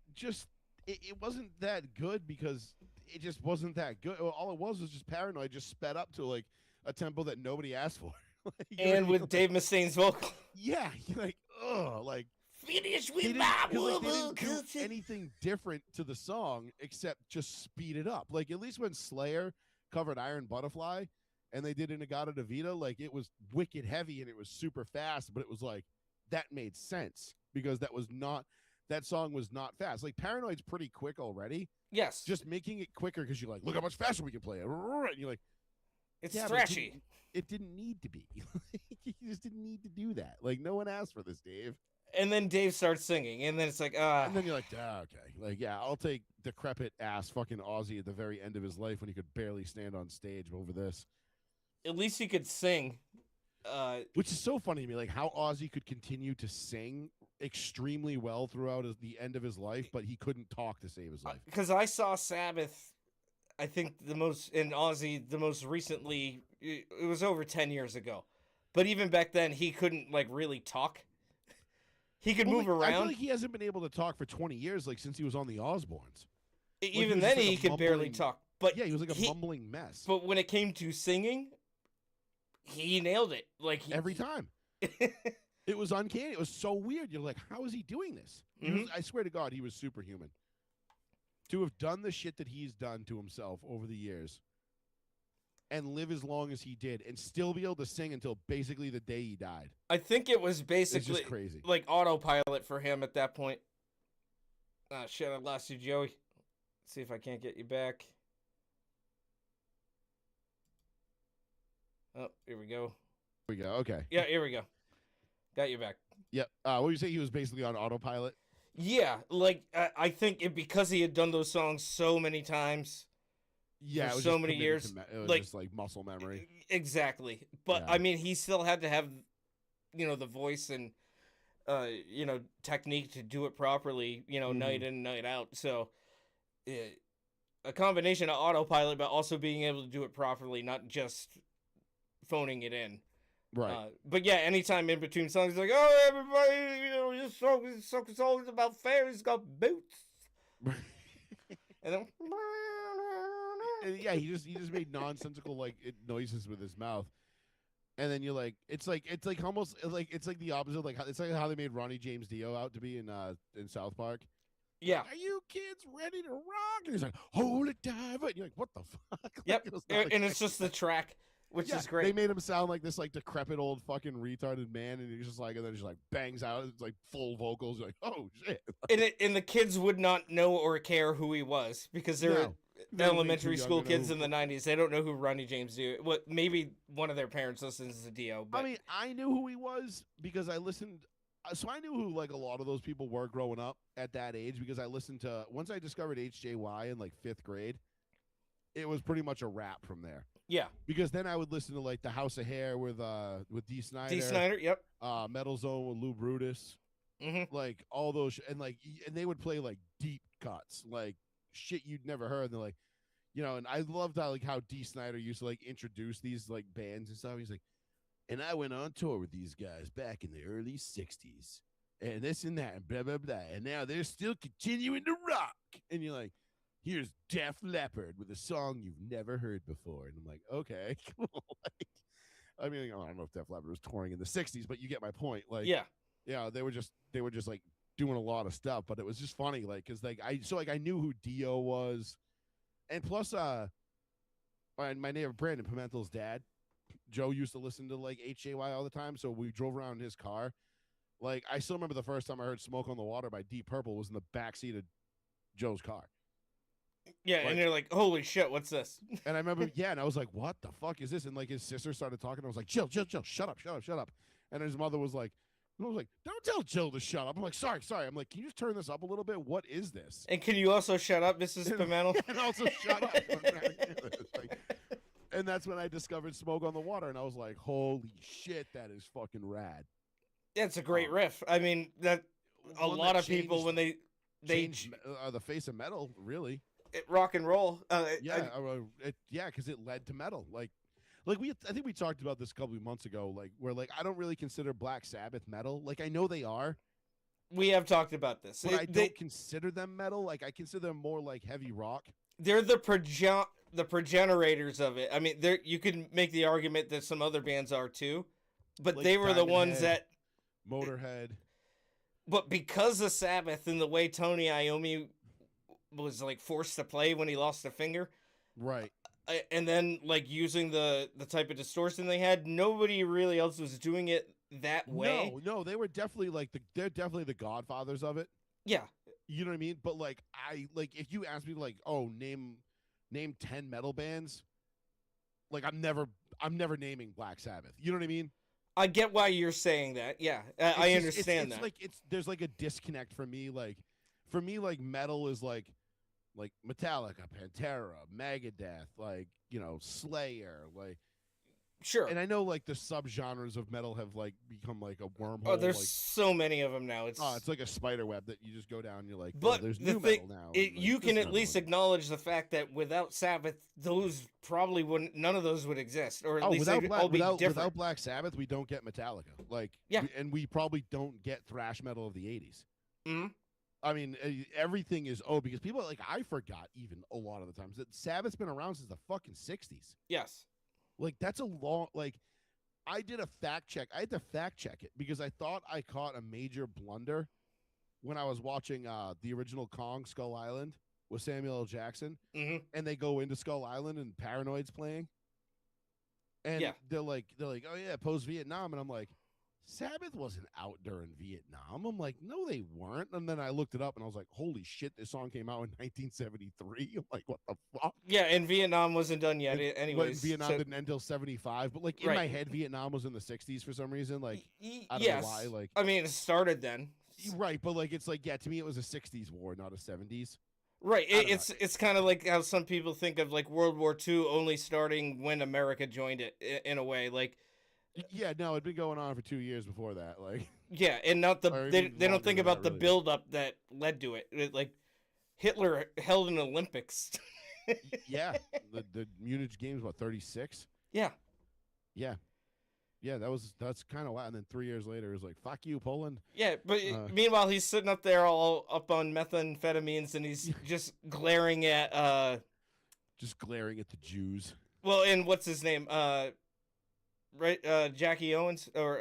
wasn't that good because it just wasn't that good. All it was just Paranoid just sped up to like a tempo that nobody asked for. Like, you know what I And mean? with Like, Dave Mustaine's vocal. yeah, you're like, ugh, like Finish they with didn't, my 'cause, like, they woman. didn't do anything different to the song except just speed it up. Like at least when Slayer covered Iron Butterfly and they did Inagata Davida, like it was wicked heavy and it was super fast, but it was like that made sense because that song was not fast. Like Paranoid's pretty quick already. Yes. Just making it quicker because you're like, look how much faster we can play it. And you're like, It's Yeah, but thrashy. it didn't need to be. You just didn't need to do that. Like, no one asked for this, Dave. And then Dave starts singing, and then it's like, And then you're like, okay. Like, yeah, I'll take decrepit ass fucking Ozzy at the very end of his life when he could barely stand on stage over this. at least he could sing. Which is so funny to me, like how Ozzy could continue to sing extremely well throughout the end of his life, but he couldn't talk to save his life. Because I saw Sabbath, I think the most, in Ozzy, the most recently, it was over 10 years ago. But even back then, he couldn't, like, really talk. He could move like, I feel around. like he hasn't been able to talk for 20 years, like since he was on the Osbournes. Even was then, just like he a could barely mumbling- talk. But Yeah, he was like a mumbling mess But when it came to singing, he nailed it. Like every time. It was uncanny. It was so weird. You're like, how is he doing this? I swear to God, he was superhuman. To have done the shit that he's done to himself over the years and live as long as he did and still be able to sing until basically the day he died. I think it was It's basically just crazy. like autopilot for him at that point. Ah, shit, I lost you, Joey. Let's see if I can't get you back. Oh, here we go. Here we go. Okay. Yeah, here we go. Got you back. Yep. What do you say? He was basically on autopilot? Yeah, like I think because he had done those songs so many times. Yeah, For it was so just many committed years, to it was like- just like muscle memory. Exactly. But Yeah. I mean, he still had to have, the voice and, technique to do it properly, night in, night out. So, a combination of autopilot, but also being able to do it properly, not just phoning it in. Right. But yeah, anytime in between songs, like, oh, everybody, this song is always about fairies got boots. And then, And yeah, he just made nonsensical like noises with his mouth, and then you're like, it's like almost like it's like the opposite, like it's like how they made Ronnie James Dio out to be in South Park. yeah. Are you kids ready to rock? And he's like, hold it tight. And you're like, what the fuck? Like, Yep. it was not And it's just the track, which Yeah, is great. They made him sound like this like decrepit old fucking retarded man, and he's just like, and then just like bangs out. It's like full vocals. You're like, oh shit. And the kids would not know or care who he was because they're No. They're way elementary too school young to know kids who- in the 90s. They don't know who Ronnie James Dio. What maybe one of their parents listens to Dio, but I mean, I knew who he was because I listened. So I knew who like a lot of those people were growing up at that age because I listened to. Once I discovered HJY in like 5th grade, it was pretty much a rap from there. yeah, Because then I would listen to like the House of Hair with D Snyder, D. Snyder, yep. Metal Zone with Lou Brutus, like all those, and like and they would play like deep cuts, like shit you'd never heard. And they're like, and I loved how D Snyder used to like introduce these like bands and stuff. He's like, and I went on tour with these guys back in the early '60s, and this and that, and blah blah blah, and now they're still continuing to rock. And you're like, here's Def Leppard with a song you've never heard before, and I'm like, okay, cool. Like, I mean, I don't know if Def Leppard was touring in the '60s, but you get my point. Like, Yeah. they were just like doing a lot of stuff, but it was just funny, like, because like I knew who Dio was, and plus, and my neighbor Brandon Pimentel's dad, Joe, used to listen to like HJY all the time, so we drove around in his car. Like, I still remember the first time I heard "Smoke on the Water" by Deep Purple was in the backseat of Joe's car. Yeah, Like- and you're like, holy shit, what's this? And I remember, and I was like, what the fuck is this? And like his sister started talking. I was like, Jill, shut up. And his mother was like, don't tell Jill to shut up. I'm like, sorry. I'm like, can you just turn this up a little bit? What is this? And can you also shut up, Mrs. Pimentel? And also shut up. Like, and that's when I discovered Smoke on the Water. And I was like, holy shit, that is fucking rad. That's a great riff. I mean, that a One lot that of people, changed- when they changed the face of metal, really. rock and roll. Yeah, because it led to metal. Like I think we talked about this a couple of months ago. Like, where like I don't really consider Black Sabbath metal. Like, I know they are, we have talked about this. but I don't consider them metal. Like, I consider them more like heavy rock. They're the progenitors of it. I mean, you can make the argument that some other bands are too, but Like they were the Diamond ones Head. that. Motorhead. But because of Sabbath and the way Tony Iommi was like forced to play when he lost a finger, Right. and then like using the type of distortion they had, nobody really else was doing it that way. No, they were definitely they're definitely the godfathers of it. Yeah, You know what I mean? But like if you ask me like, oh, name 10 metal bands, Like I'm never naming Black Sabbath. You know what I mean? I get why you're saying that. Yeah, I understand it's that. like there's like a disconnect for me. Like for me, like metal is like Metallica, Pantera, Megadeth, like Slayer, like. Sure. And I know like the subgenres of metal have like become like a wormhole. Oh, there's like, so many of them now. it's like a spider web that you just go down. And you're like, but there's the new thing, metal now. it, and, like, you this can is at least another one. acknowledge the fact that without Sabbath, those probably wouldn't. None of those would exist, or at least they'd all be different. Without Black Sabbath, we don't get Metallica. Like, Yeah. and we probably don't get thrash metal of the '80s. hmm I mean, everything is because people like I forgot even a lot of the times that Sabbath's been around since the fucking '60s. Yes. Like that's a long like. I did a fact check. I had to fact check it because I thought I caught a major blunder when I was watching the original Kong Skull Island with Samuel L. Jackson, hmm and they go into Skull Island and Paranoid's playing, and Yeah. they're like, oh yeah, post Vietnam, and I'm like, Sabbath wasn't out during Vietnam. I'm like, no, they weren't. And then I looked it up and I was like, holy shit, this song came out in 1973. I'm like, what the fuck? Yeah, and Vietnam wasn't done yet. But Anyways, Vietnam so- didn't end until 75. But like in Right. my head, Vietnam was in the 60s for some reason. Like, I don't yes. know why. Like, I mean, it started then. right. But like, it's like, yeah, to me, it was a 60s war, not a 70s. Right. I don't It's kind of like how some people think of like World War II only starting when America joined it in a way. Like, Yeah, no, it'd been going on for 2 years before that. Like, yeah, and not the Or they even don't longer think than about that, the really. build up that led to it. Like Hitler held an Olympics. yeah, the Munich games, what, 36? Yeah. Yeah. Yeah, that's kind of wild. And then 3 years later, it was like, fuck you, Poland. Yeah, but meanwhile he's sitting up there all up on methamphetamines and he's just glaring at Just glaring at the Jews. well, and what's his name? Jackie Owens or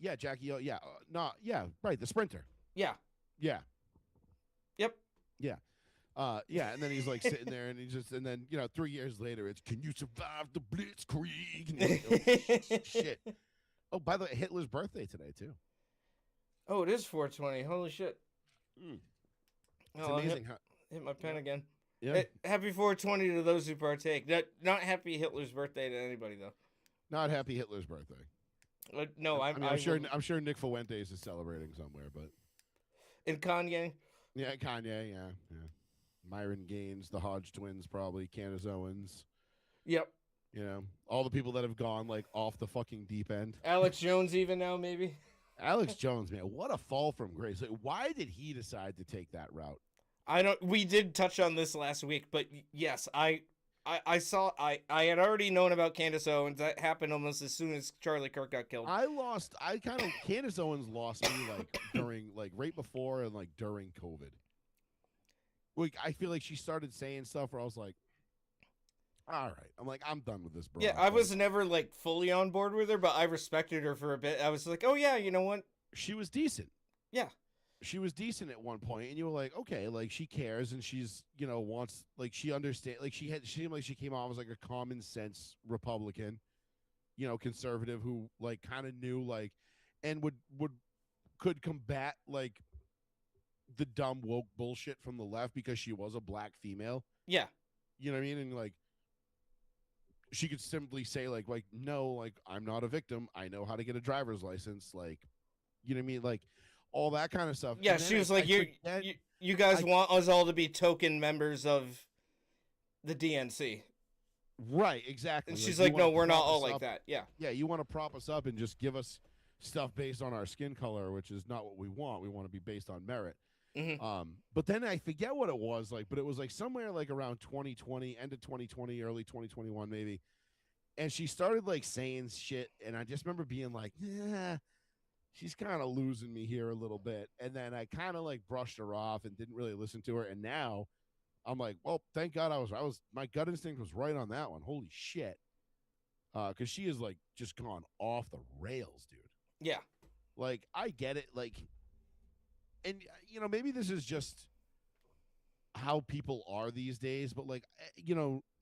Yeah, Jackie. Yeah, right. The sprinter. yeah. Yeah, Yep. yeah. And then he's like sitting there, and and then 3 years later, it's can you survive the Blitzkrieg? And you're like, oh, shit. Oh, by the way, Hitler's birthday today too. Oh, it is 420. Holy shit. Mm. Oh, It's I'll amazing. hit my pen again. Yeah, Happy 420 to those who partake. Not happy Hitler's birthday to anybody though. not happy Hitler's birthday. No, I mean, I'm sure. will- I'm sure Nick Fuentes is celebrating somewhere, but And Kanye. yeah, Kanye. Yeah. Myron Gaines, the Hodge twins, probably Candace Owens. Yep. All the people that have gone like off the fucking deep end. Alex Jones even now maybe. Alex Jones, man, what a fall from grace. Like, why did he decide to take that route? We did touch on this last week, but yes, I had already known about Candace Owens. That happened almost as soon as Charlie Kirk got killed. Candace Owens lost me like during, like right before and like during COVID. Like, I feel like she started saying stuff where I was like, all right. I'm like, I'm done with this, bro. Yeah, I was never like fully on board with her, but I respected her for a bit. I was like, oh yeah, you know what? She was decent. Yeah. She was decent at one point, and you were like, okay, like she cares, and she's, wants, like she understand, like she seemed like she came off as like a common sense Republican, conservative who like kind of knew like, and could combat like the dumb woke bullshit from the left because she was a black female. Yeah. You know what I mean? And like, she could simply say like no, like I'm not a victim. I know how to get a driver's license. Like, you know what I mean? Like all that kind of stuff. Yeah, And then she was like, you guys want us all to be token members of the DNC. Right, exactly. And she's you like, no, wanna we're not prop all us like up. that. Yeah. Yeah, you want to prop us up and just give us stuff based on our skin color, which is not what we want. We want to be based on merit. Mhm. But then I forget what it was like, but it was like somewhere like around 2020, end of 2020, early 2021 maybe. And she started like saying shit, and I just remember being like, yeah, she's kind of losing me here a little bit. And then I kind of like brushed her off and didn't really listen to her. And now I'm like, well, thank God I was my gut instinct was right on that one. Holy shit. Because she is like just gone off the rails, dude. Yeah. Like, I get it. Like, and maybe this is just how people are these days, but like,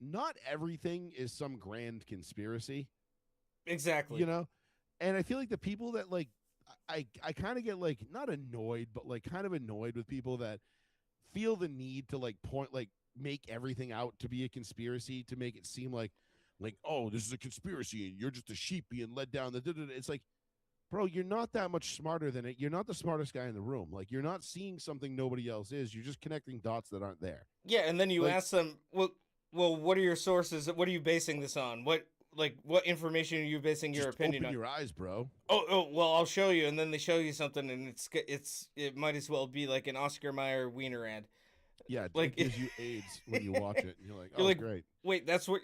not everything is some grand conspiracy, Exactly. and I feel like the people that like, I kind of get like not annoyed, but like kind of annoyed with people that feel the need to like make everything out to be a conspiracy, to make it seem like, oh, this is a conspiracy and you're just a sheep being led down the. It's like, bro, you're not that much smarter than it. You're not the smartest guy in the room. Like, you're not seeing something nobody else is. You're just connecting dots that aren't there. Yeah, and then you Like, ask them, well, what are your sources? What are you basing this on? What information are you basing your just opinion open on? your eyes, bro. Well, I'll show you, and then they show you something, and it might as well be like an Oscar Mayer wiener ad. Yeah, Like it gives you AIDS when you watch it. And you're like, you're oh, like, great. wait, that's what.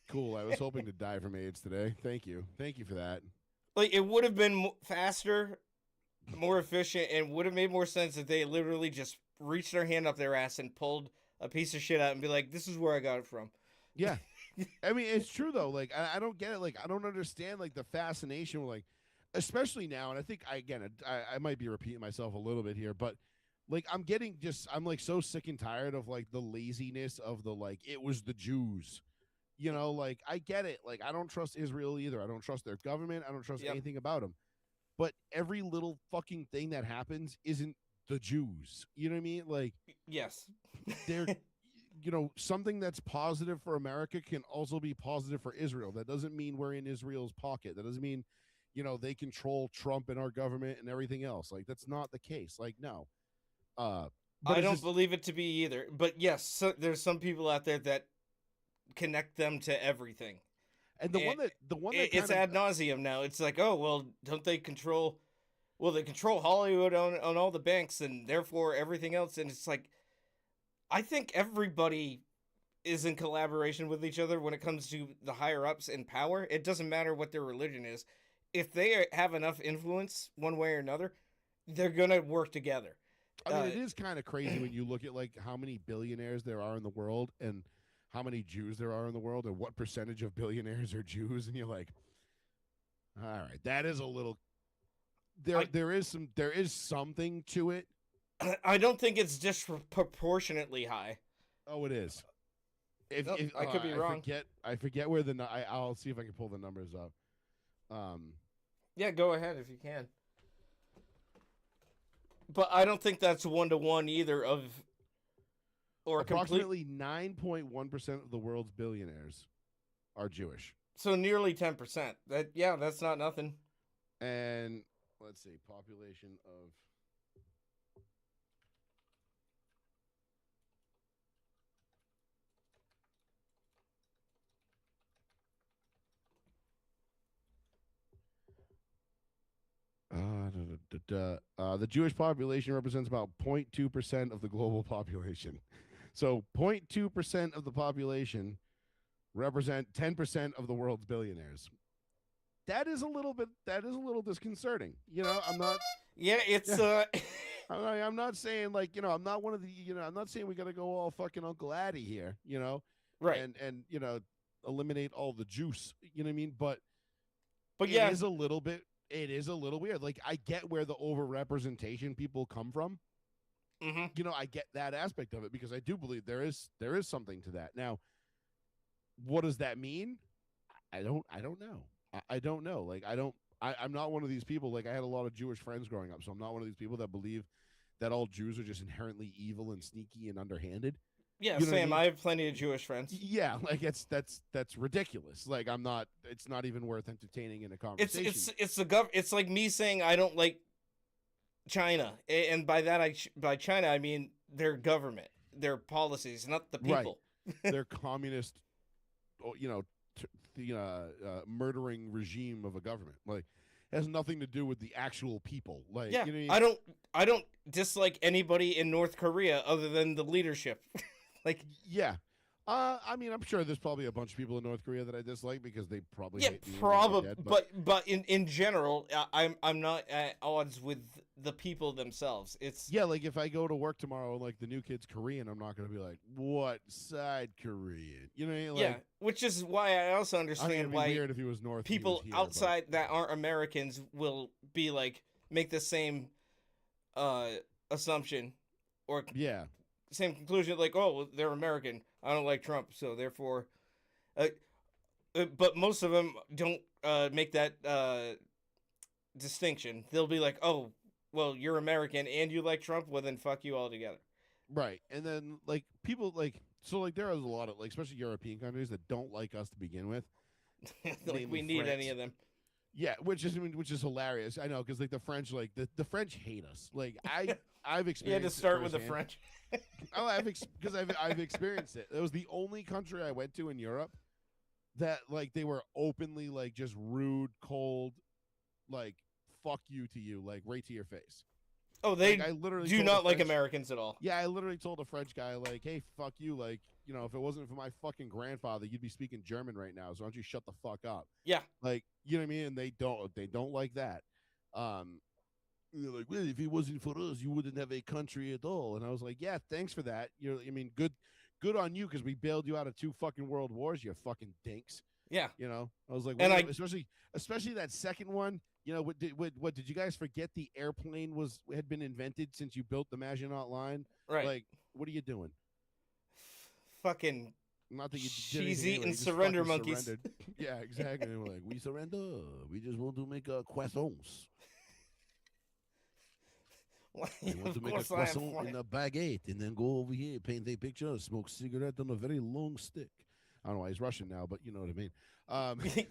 Cool. I was hoping to die from AIDS today. Thank you. Thank you for that. Like it would have been faster, more efficient, and would have made more sense if they literally just reached their hand up their ass and pulled a piece of shit out and be like, "This is where I got it from." Yeah. I mean, it's true though. Like, I don't get it. Like, I don't understand like the fascination with like, especially now. And I think I might be repeating myself a little bit here, but like I'm like so sick and tired of like the laziness of the like it was the Jews. You know, like I get it. Like I don't trust Israel either. I don't trust their government. I don't trust Yep. anything about them. But every little fucking thing that happens isn't the Jews. You know what I mean? Like Yes. they're something that's positive for America can also be positive for Israel. That doesn't mean we're in Israel's pocket. That doesn't mean, they control Trump and our government and everything else. Like that's not the case. Like no. But I don't believe it to be either. But yes, there's some people out there that connect them to everything. and the one that It's ad nauseum now. It's like, oh well, don't they control? Well, they control Hollywood on all the banks and therefore everything else. And it's like, I think everybody is in collaboration with each other when it comes to the higher ups in power. It doesn't matter what their religion is. If they have enough influence one way or another, they're gonna work together. I mean, it is kind of crazy when you look at like how many billionaires there are in the world and how many Jews there are in the world and what percentage of billionaires are Jews, and you're like, all right, that is a little. There is something to it. I don't think it's disproportionately high. Oh, it is. I could be wrong. I forget where I'll see if I can pull the numbers up. Yeah, go ahead if you can. But I don't think that's 1-to-1 either or approximately 9.1% of the world's billionaires are Jewish. So nearly 10%. That's not nothing. And let's see, population of the Jewish population represents about 0.2% of the global population. So 0.2% of the population represent 10% of the world's billionaires. That is a little disconcerting. I'm not. Yeah, it's I'm not saying like, I'm not one of the, I'm not saying we got to go all fucking Uncle Addy here, right. And eliminate all the juice, you know what I mean? But yeah, it is a little weird. Like I get where the overrepresentation people come from. Mm-hmm. I get that aspect of it because I do believe there is something to that. Now, what does that mean? I don't know. I don't know. Like I'm not one of these people. Like I had a lot of Jewish friends growing up, so I'm not one of these people that believe that all Jews are just inherently evil and sneaky and underhanded. Yeah, you know Sam, what I mean? I have plenty of Jewish friends. Yeah, like that's ridiculous. Like it's not even worth entertaining in a conversation. It's like me saying I don't like China, and by that by China I mean their government, their policies, not the people. Right. Their communist, murdering regime of a government. Like has nothing to do with the actual people. Like yeah, I don't dislike anybody in North Korea other than the leadership. Like yeah. I mean, I'm sure there's probably a bunch of people in North Korea that I dislike because they probably hate me probably. Dead, but in general, I'm not at odds with the people themselves. It's like if I go to work tomorrow and like the new kid's Korean, I'm not gonna be like, what side Korean? You know what I mean? Like, yeah, which is why I also understand why weird if he was North. People here, outside that aren't Americans will be like make the same assumption or same conclusion, like, oh, well, they're American. I don't like Trump, so therefore, but most of them don't make that distinction. They'll be like, oh, well, you're American and you like Trump, well then fuck you all together. Right. And then like people like so like there is a lot of like especially European countries that don't like us to begin with, Like namely we need any France. of them. Yeah, which is hilarious. I know because like the French like the French hate us. Like I've You had to experienced it start with the firsthand. French. Oh, because I've experienced it. It was the only country I went to in Europe that like they were openly like just rude, cold, like fuck you to you, like right to your face. Oh, Like they I literally do told a not like French Americans at all. Yeah, I literally told a French guy, like, hey, fuck you. Like, you know, if it wasn't for my fucking grandfather, you'd be speaking German right now. So why don't you shut the fuck up? Yeah. Like, you know what I mean? And they don't like that. Um, they're like, well, if it wasn't for us, you wouldn't have a country at all. And I was like, yeah, thanks for that. I mean, good on you because we bailed you out of 2 fucking world wars, you fucking dinks. Yeah. You know, I was like, And wait, especially that second one. You know, what did you guys forget? The airplane had been invented since you built the Maginot Line. Right. Like, what are you doing? Fucking Not that you did cheese anything eating anyway, you just surrender fucking monkeys. surrendered. Yeah, exactly. They were like, we surrender. We just want to make a croissants. We want to Of make a course I am croissant flying. in a baguette and then go over here, paint a picture, smoke cigarette on a very long stick. I don't know why he's Russian now, but you know what I mean.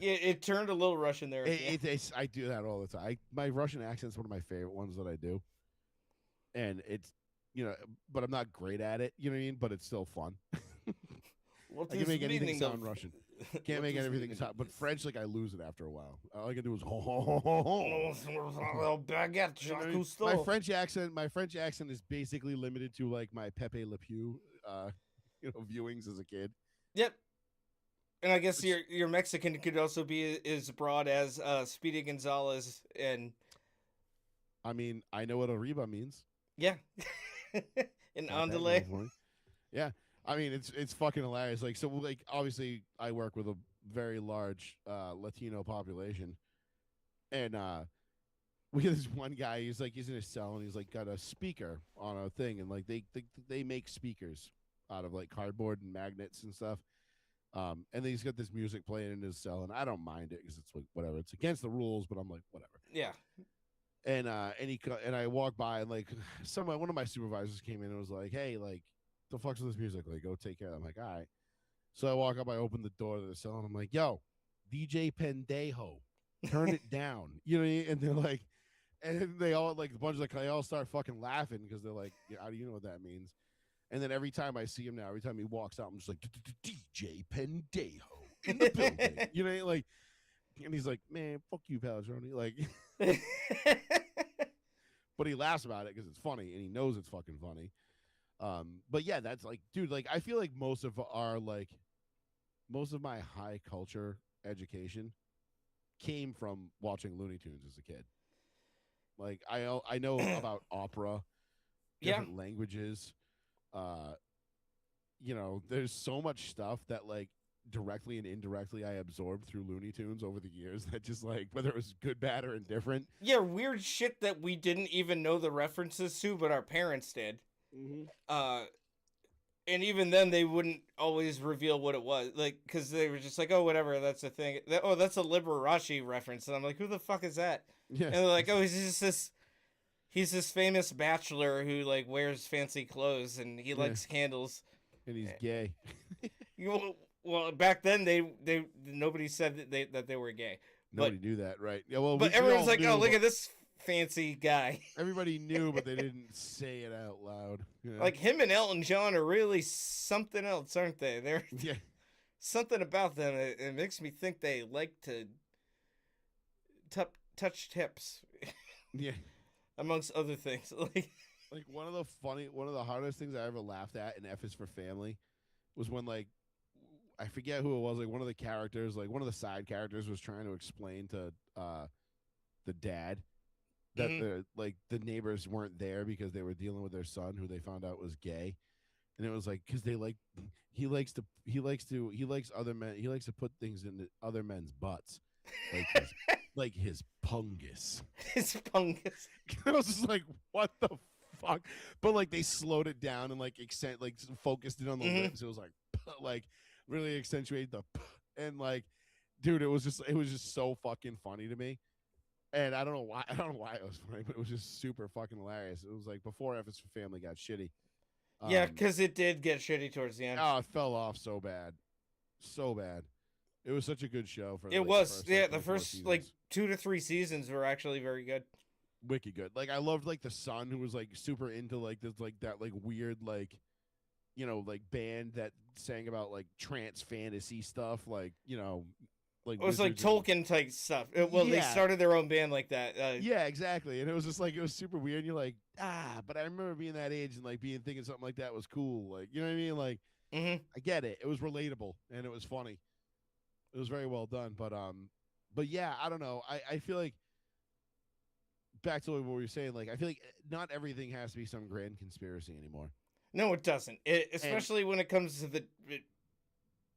It turned a little Russian there. I do that all the time. My Russian accent's one of my favorite ones that I do, and it's but I'm not great at it. You know what I mean? But it's still fun. What I can is make anything meaning sound of- Russian. what Can't make is everything meaning sound. of But this? French, like I lose it after a while. All I can do is ho ho ho ho ho. Oh, baguette, You know what I Jacques mean? Cousteau. My French accent is basically limited to like my Pepe Le Pew, viewings as a kid. Yep. And I guess your Mexican could also be as broad as Speedy Gonzalez and I mean, I know what Arriba means. yeah, and Got that Andale. going for me. Yeah, I mean it's fucking hilarious. Like so, like obviously I work with a very large Latino population, and we have this one guy. He's in his cell and he's like got a speaker on a thing, and like they make speakers out of like cardboard and magnets and stuff. And then he's got this music playing in his cell, and I don't mind it because it's like whatever. It's against the rules, but I'm like whatever. Yeah. And I walk by and like one of my supervisors came in and was like, hey, like the fuck's with this music? Like go take care of it. I'm like, all right. So I walk up, I open the door to the cell, and I'm like, yo, DJ Pendejo, turn it down. You know what I mean? And they're like, and they all like a bunch of they all start fucking laughing because they're like, yeah, how do you know what that means? And then every time I see him now, every time he walks out, I'm just like DJ Pendejo in the building. You know, like, and he's like, man, fuck you, Palatroni. Like, but he laughs about it because it's funny and he knows it's fucking funny. But yeah, that's like, dude, like, I feel like most of my high culture education came from watching Looney Tunes as a kid. Like, I know about opera, different languages. There's so much stuff that like directly and indirectly I absorbed through Looney Tunes over the years that just like whether it was good, bad, or indifferent. Yeah, weird shit that we didn't even know the references to, but our parents did. And even then they wouldn't always reveal what it was, like, because they were just like, oh, whatever, that's a thing. That's a Liberace reference. And I'm like, who the fuck is that? Yeah. And they're like, oh, he's this famous bachelor who like wears fancy clothes and he likes candles. And he's gay. Well, back then they nobody said that they were gay. Nobody knew that, right? Yeah, well, but everyone's like, oh, look at this fancy guy. Everybody knew, but they didn't say it out loud. You know? Like him and Elton John are really something else, aren't they? They're something about them. It makes me think they like to touch tips. Yeah. Amongst other things. Like one of the hardest things I ever laughed at in F is for Family was when like I forget who it was, like one of the characters, like one of the side characters was trying to explain to the dad that the neighbors weren't there because they were dealing with their son who they found out was gay. And it was like because he likes other men, he likes to put things in other men's butts. Like his pungus. His pungus. I was just like, what the fuck? But like they slowed it down and like focused it on the lips. It was like really accentuated the and like, dude, it was just so fucking funny to me. And I don't know why it was funny, but it was just super fucking hilarious. It was like before F is for Family got shitty. Yeah, because it did get shitty towards the end. Oh, it fell off so bad, so bad. It was such a good show for It like, was, the yeah, first, the 3 4 first like seasons. 2 to 3 seasons were actually very good. Wicked good. Like I loved like the son who was like super into like this like that like weird like like band that sang about like trance fantasy stuff like like It was like wizards and Tolkien type stuff. Well, they yeah. started their own band like that. Yeah, exactly. And it was just like it was super weird. And you're like, but I remember being that age and like thinking something like that was cool. Like, you know what I mean? Like, mhm. I get it. It was relatable and it was funny. It was very well done. But yeah, I don't know. I feel like back to what we were saying. Like, I feel like not everything has to be some grand conspiracy anymore. No, it doesn't. And Especially when it comes to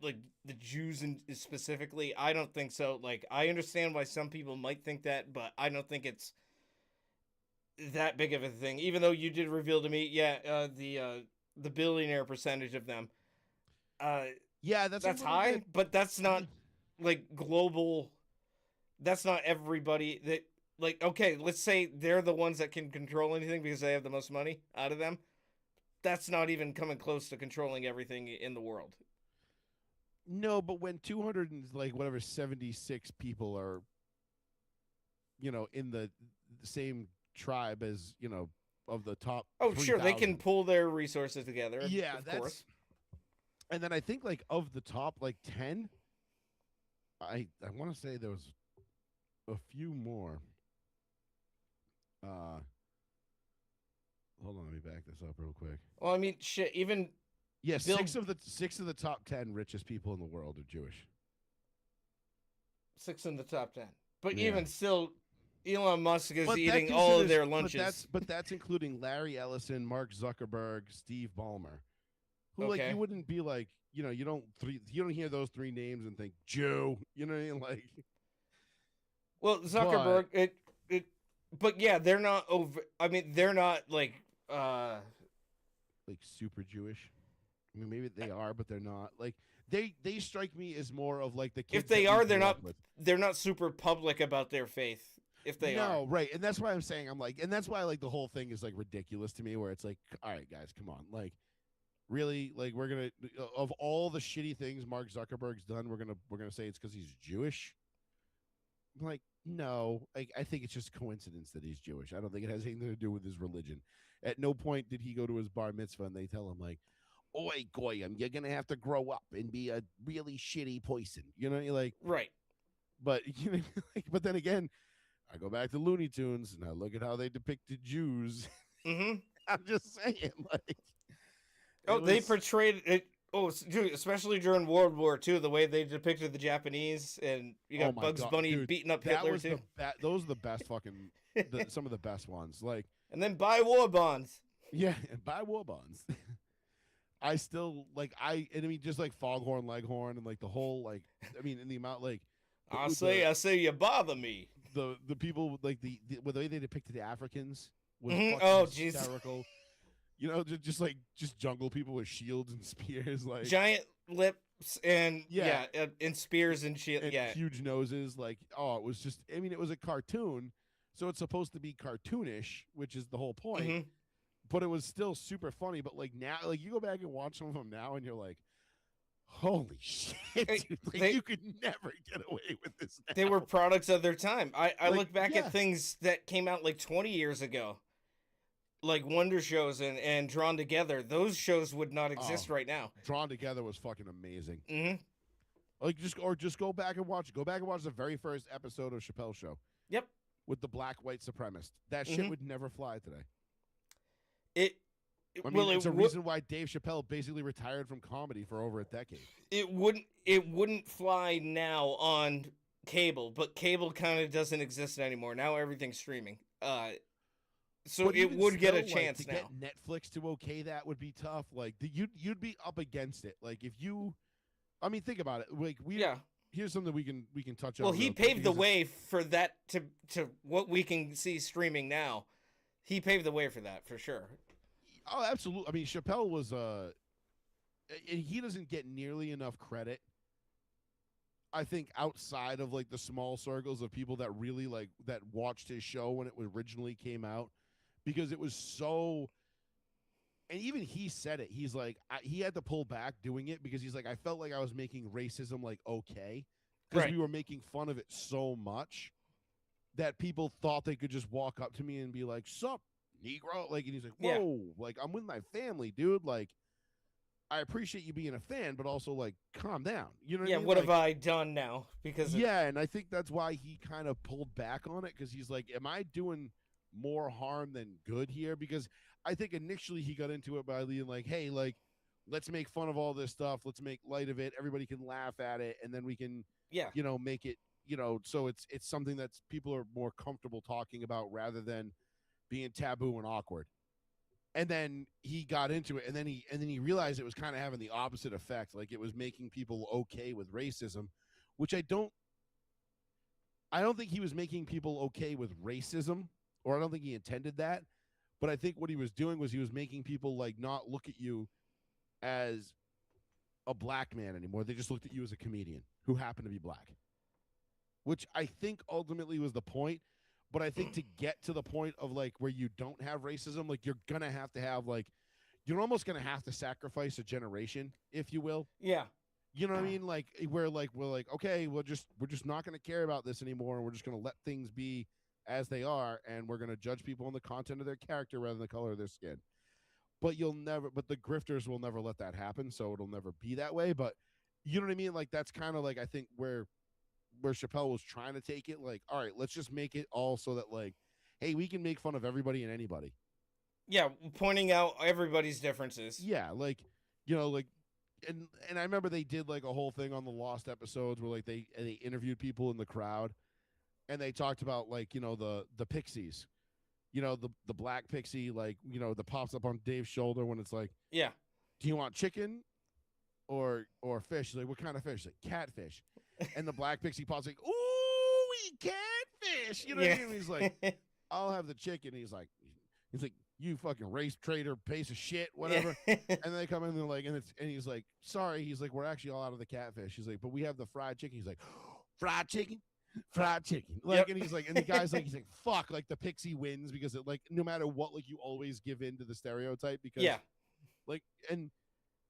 like the Jews and specifically. I don't think so. Like, I understand why some people might think that, but I don't think it's that big of a thing. Even though you did reveal to me, yeah, the billionaire percentage of them, uh, yeah, that's a that's little high, bit. but that's not like global. That's not everybody that like. Okay, let's say they're the ones that can control anything because they have the most money out of them. That's not even coming close to controlling everything in the world. No, but when 200 and like whatever 76 people are, in the same tribe as of the top. Oh, sure, they 3,000. can pull their resources together. Yeah, of that's. course. And then I think like of the top like 10, I want to say there was a few more. Hold on, let me back this up real quick. Well, I mean, shit. Even Yeah, Bill- six of the top 10 richest people in the world are Jewish. 6 in the top 10, but Yeah. even still, Elon Musk is But that eating all of considers- their lunches. But that's including Larry Ellison, Mark Zuckerberg, Steve Ballmer, who like Okay. you wouldn't be like you don't hear those three names and think Jew. You know what I mean? Like Well, Zuckerberg, but yeah, they're not over. I mean, they're not like, like super Jewish. I mean, maybe they are, but they're not. Like they strike me as more of like the kids. if they that we are, they're grew not. up with. They're not super public about their faith. If they are, No, right, and that's why I'm saying I'm like, and that's why like the whole thing is like ridiculous to me. Where it's like, all right, guys, come on, like, really, like we're gonna of all the shitty things Mark Zuckerberg's done, we're gonna say it's because he's Jewish. I'm like, no, I think it's just coincidence that he's Jewish. I don't think it has anything to do with his religion. At no point did he go to his bar mitzvah and they tell him like, "Oi, goyim, you're gonna have to grow up and be a really shitty person." You know, you're like, right? but but then again, I go back to Looney Tunes and I look at how they depicted Jews. Mm-hmm. I'm just saying, like, Oh, they portrayed it. Oh, dude, especially during World War II, the way they depicted the Japanese, and you got my Bugs God, Bunny dude, beating up that Hitler was too, those are the best fucking some of the best ones. Like, and then buy war bonds. yeah, and buy war bonds. I still like I mean just like Foghorn Leghorn and like the whole like I mean in the amount like I say you bother me. the people like the way they depicted the Africans was Mhm. fucking Oh, jeez. hysterical. Just jungle people with shields and spears, like Giant lips and Yeah. and spears and shit. and Yeah, huge noses. Like, oh, it was just. I mean, it was a cartoon, so it's supposed to be cartoonish, which is the whole point. Mhm. But it was still super funny. But like now, like you go back and watch some of them now, and you're like, holy shit, Hey, dude, like, they- you could never get away with this. they now. were products of their time. I Like, look back yeah. at things that came out like 20 years ago, like Wonder Shows and Drawn Together. Those shows would not exist Oh. right now. Drawn Together was fucking amazing. Hmm. Like just go back and watch. Go back and watch the very first episode of Chappelle's Show Yep. with the black white supremacist. That shit Mhm. would never fly today. I mean, Well, it's it a reason why Dave Chappelle basically retired from comedy for over a decade. it wouldn't fly now on cable, but cable kind of doesn't exist anymore. Now everything's streaming. So But it even would get a still, like, chance to now. get Netflix to okay that would be tough. Like you'd be up against it. Like if you, I mean, think about it. Like Yeah. here's something we can touch on. Well, he real quick paved the because way for that to what we can see streaming now. He paved the way for that for sure. Oh, absolutely. I mean, Chappelle was and he doesn't get nearly enough credit. I think outside of like the small circles of people that really like that watched his show when it originally came out, because it was so and even he said it. He's like, he had to pull back doing it because he's like, I felt like I was making racism like okay, because Right. we were making fun of it so much that people thought they could just walk up to me and be like, "Sup, Negro?" Like, and he's like, Yeah. "Whoa, like I'm with my family, dude. Like, I appreciate you being a fan, but also like, calm down." You know what Yeah. I mean? What Like, have I done now? Because yeah, and I think that's why he kind of pulled back on it because he's like, "Am I doing more harm than good here?" Because I think initially he got into it by being like, "Hey, like, let's make fun of all this stuff. Let's make light of it. Everybody can laugh at it, and then we can, yeah. make it, so it's something that's people are more comfortable talking about rather than being taboo and awkward." And then he got into it, and then he realized it was kind of having the opposite effect. Like it was making people okay with racism, which I don't think he was making people okay with racism, or I don't think he intended that. But I think what he was doing was he was making people like not look at you as a black man anymore. They just looked at you as a comedian who happened to be black, which I think ultimately was the point. But I think to get to the point of like where you don't have racism, like you're gonna have to have like you're almost gonna have to sacrifice a generation, if you will. Yeah. You know what I mean? Like we're like okay, we're just not going to care about this anymore, and we're just going to let things be as they are, and we're going to judge people on the content of their character rather than the color of their skin. But the grifters will never let that happen, so it'll never be that way. But you know what I mean? Like that's kind of like I think where Chappelle was trying to take it. Like, all right, let's just make it all so that like, hey, we can make fun of everybody and anybody. Yeah. Pointing out everybody's differences. Yeah, like like and I remember they did like a whole thing on the Lost episodes where like they interviewed people in the crowd and they talked about like the pixies, the black pixie like that pops up on Dave's shoulder when it's like, Yeah. do you want chicken or fish? He's like, what kind of fish? He's like, catfish. And the black pixie pops like, ooh, catfish. You know what I mean? He's like, I'll have the chicken. He's like, you fucking race traitor piece of shit, whatever. Yeah. And then they come in and they're like, and he's like, sorry. He's like, we're actually all out of the catfish. He's like, but we have the fried chicken. He's like, fried chicken, fried chicken. Like, Yep. and he's like, and the guy's like, he's like, fuck, like the pixie wins because it like no matter what, like you always give in to the stereotype because Yeah. like and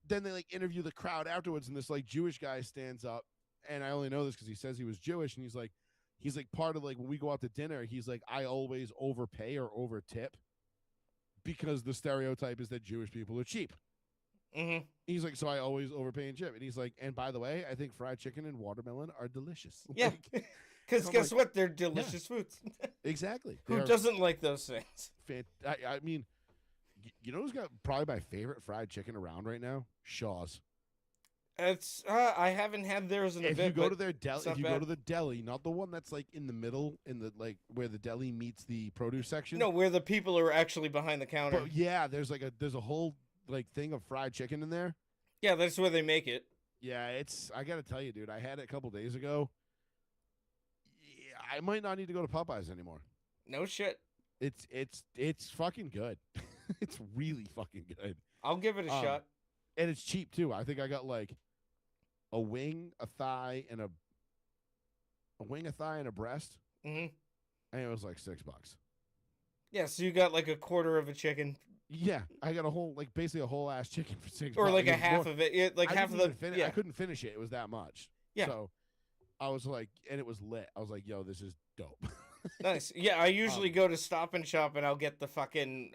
then they like interview the crowd afterwards and this like Jewish guy stands up and I only know this because he says he was Jewish and he's like part of like when we go out to dinner, he's like, I always overpay or over tip because the stereotype is that Jewish people are cheap. Mm-hmm. He's like, so I always overpay and chip. And he's like, and by the way, I think fried chicken and watermelon are delicious. Yeah. Like, Because I'm guess like, what? They're delicious foods. exactly. Who doesn't like those things? I mean, you know who's got probably my favorite fried chicken around right now? Shaw's. It's I haven't had theirs in a If bit. you go but to their deli, it's not if you bad. go to the deli, not the one that's like in the middle, in the like where the deli meets the produce section. No, where the people are actually behind the counter. But yeah, there's a whole like thing of fried chicken in there. Yeah, that's where they make it. Yeah, it's I gotta tell you, dude. I had it a couple days ago. Yeah, I might not need to go to Popeyes anymore. No shit. It's fucking good. It's really fucking good, I'll give it a shot. and it's cheap too. I think I got like a wing, a thigh, and a breast, Mm-hmm. and it was like $6. Yeah, so you got like a quarter of a chicken, Yeah, I got a whole like basically a whole ass chicken for $6, or like a It was half more- of it. Yeah, like I half of didn't the. even finish. Yeah. I couldn't finish it. It was that much. Yeah. So I was like, and it was lit. I was like, yo, this is dope. Nice. Yeah, I usually go to Stop and Shop and I'll get the fucking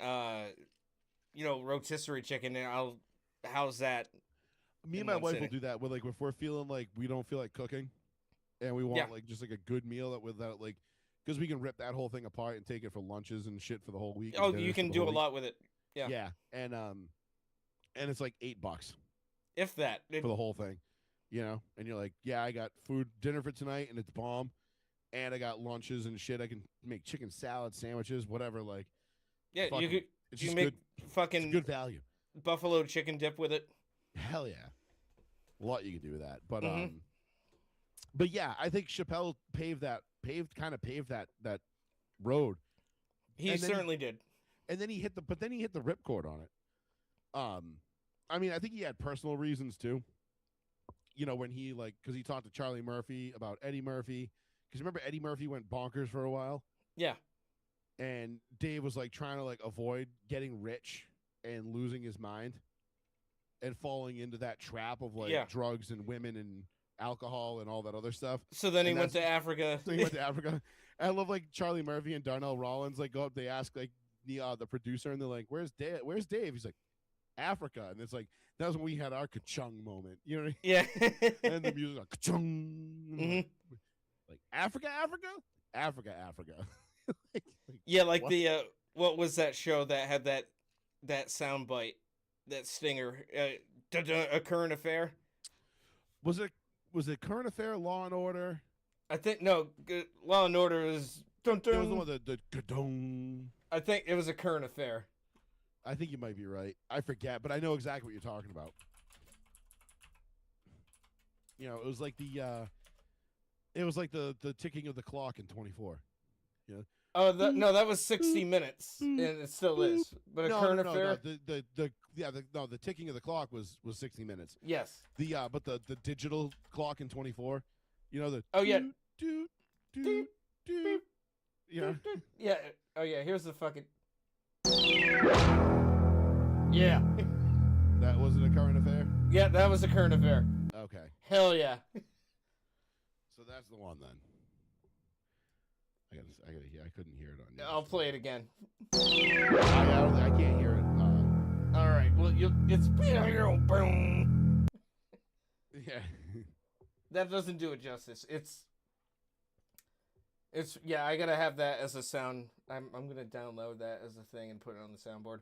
rotisserie chicken and I'll house that. Me in and my one wife sitting. will do that with like if we're feeling like we don't feel like cooking, and we want Yeah. like just like a good meal that without like because we can rip that whole thing apart and take it for lunches and shit for the whole week. and Oh, dinners you for can the do whole a week. lot with it. Yeah. Yeah, and it's like $8 If that. for the whole thing, and you're like, yeah, I got dinner for tonight, and it's bomb, and I got lunches and shit. I can make chicken salad, sandwiches, whatever. Like, Yeah, fucking- you could. it's You just make good. It's fucking good value. buffalo chicken dip with it. Hell yeah, a lot you can do with that. But Mhm. but yeah, I think Chappelle paved that road, He And then he- certainly did. and then he hit the ripcord on it. I mean, I think he had personal reasons too. When he because he talked to Charlie Murphy about Eddie Murphy, because remember Eddie Murphy went bonkers for a while, Yeah. and Dave was like trying to like avoid getting rich and losing his mind and falling into that trap of like Yeah. drugs and women and alcohol and all that other stuff. So then he And went to Africa. So he went to Africa. And I love like Charlie Murphy and Darnell Rollins like go up. They ask like the producer, and they're like, "Where's Dave? Where's Dave?" He's like, "Africa." And it's like that was when we had our ka-chung moment. You know what I mean? Yeah. And the music like ka-chung. Mhm. Like Africa. Yeah, like what? the what was that show that had that sound bite, that stinger, a current affair? Was it Current Affair, Law and Order? I think no, Law and Order was. Dun, It was the dun. one the ka-dong. I think it was a current affair. I think you might be right. I forget, but I know exactly what you're talking about. You know, it was like the ticking of the clock in 24. Oh, no, that was 60 Minutes, and it still is. But a current affair. The ticking of the clock was 60 minutes. Yes. But the digital clock in 24, you know the. Oh, yeah. Do, Beep, beep, yeah. Yeah. Oh yeah. Here's the fucking. Yeah. That wasn't a current affair. Yeah, that was a current affair. Okay, Hell yeah. so that's the one then. I gotta hear. I couldn't hear it on. yours. I'll play it again. I can't hear it. All right. Well, it's boom. Yeah. That doesn't do it justice. It's yeah. I gotta have that as a sound. I'm gonna download that as a thing and put it on the soundboard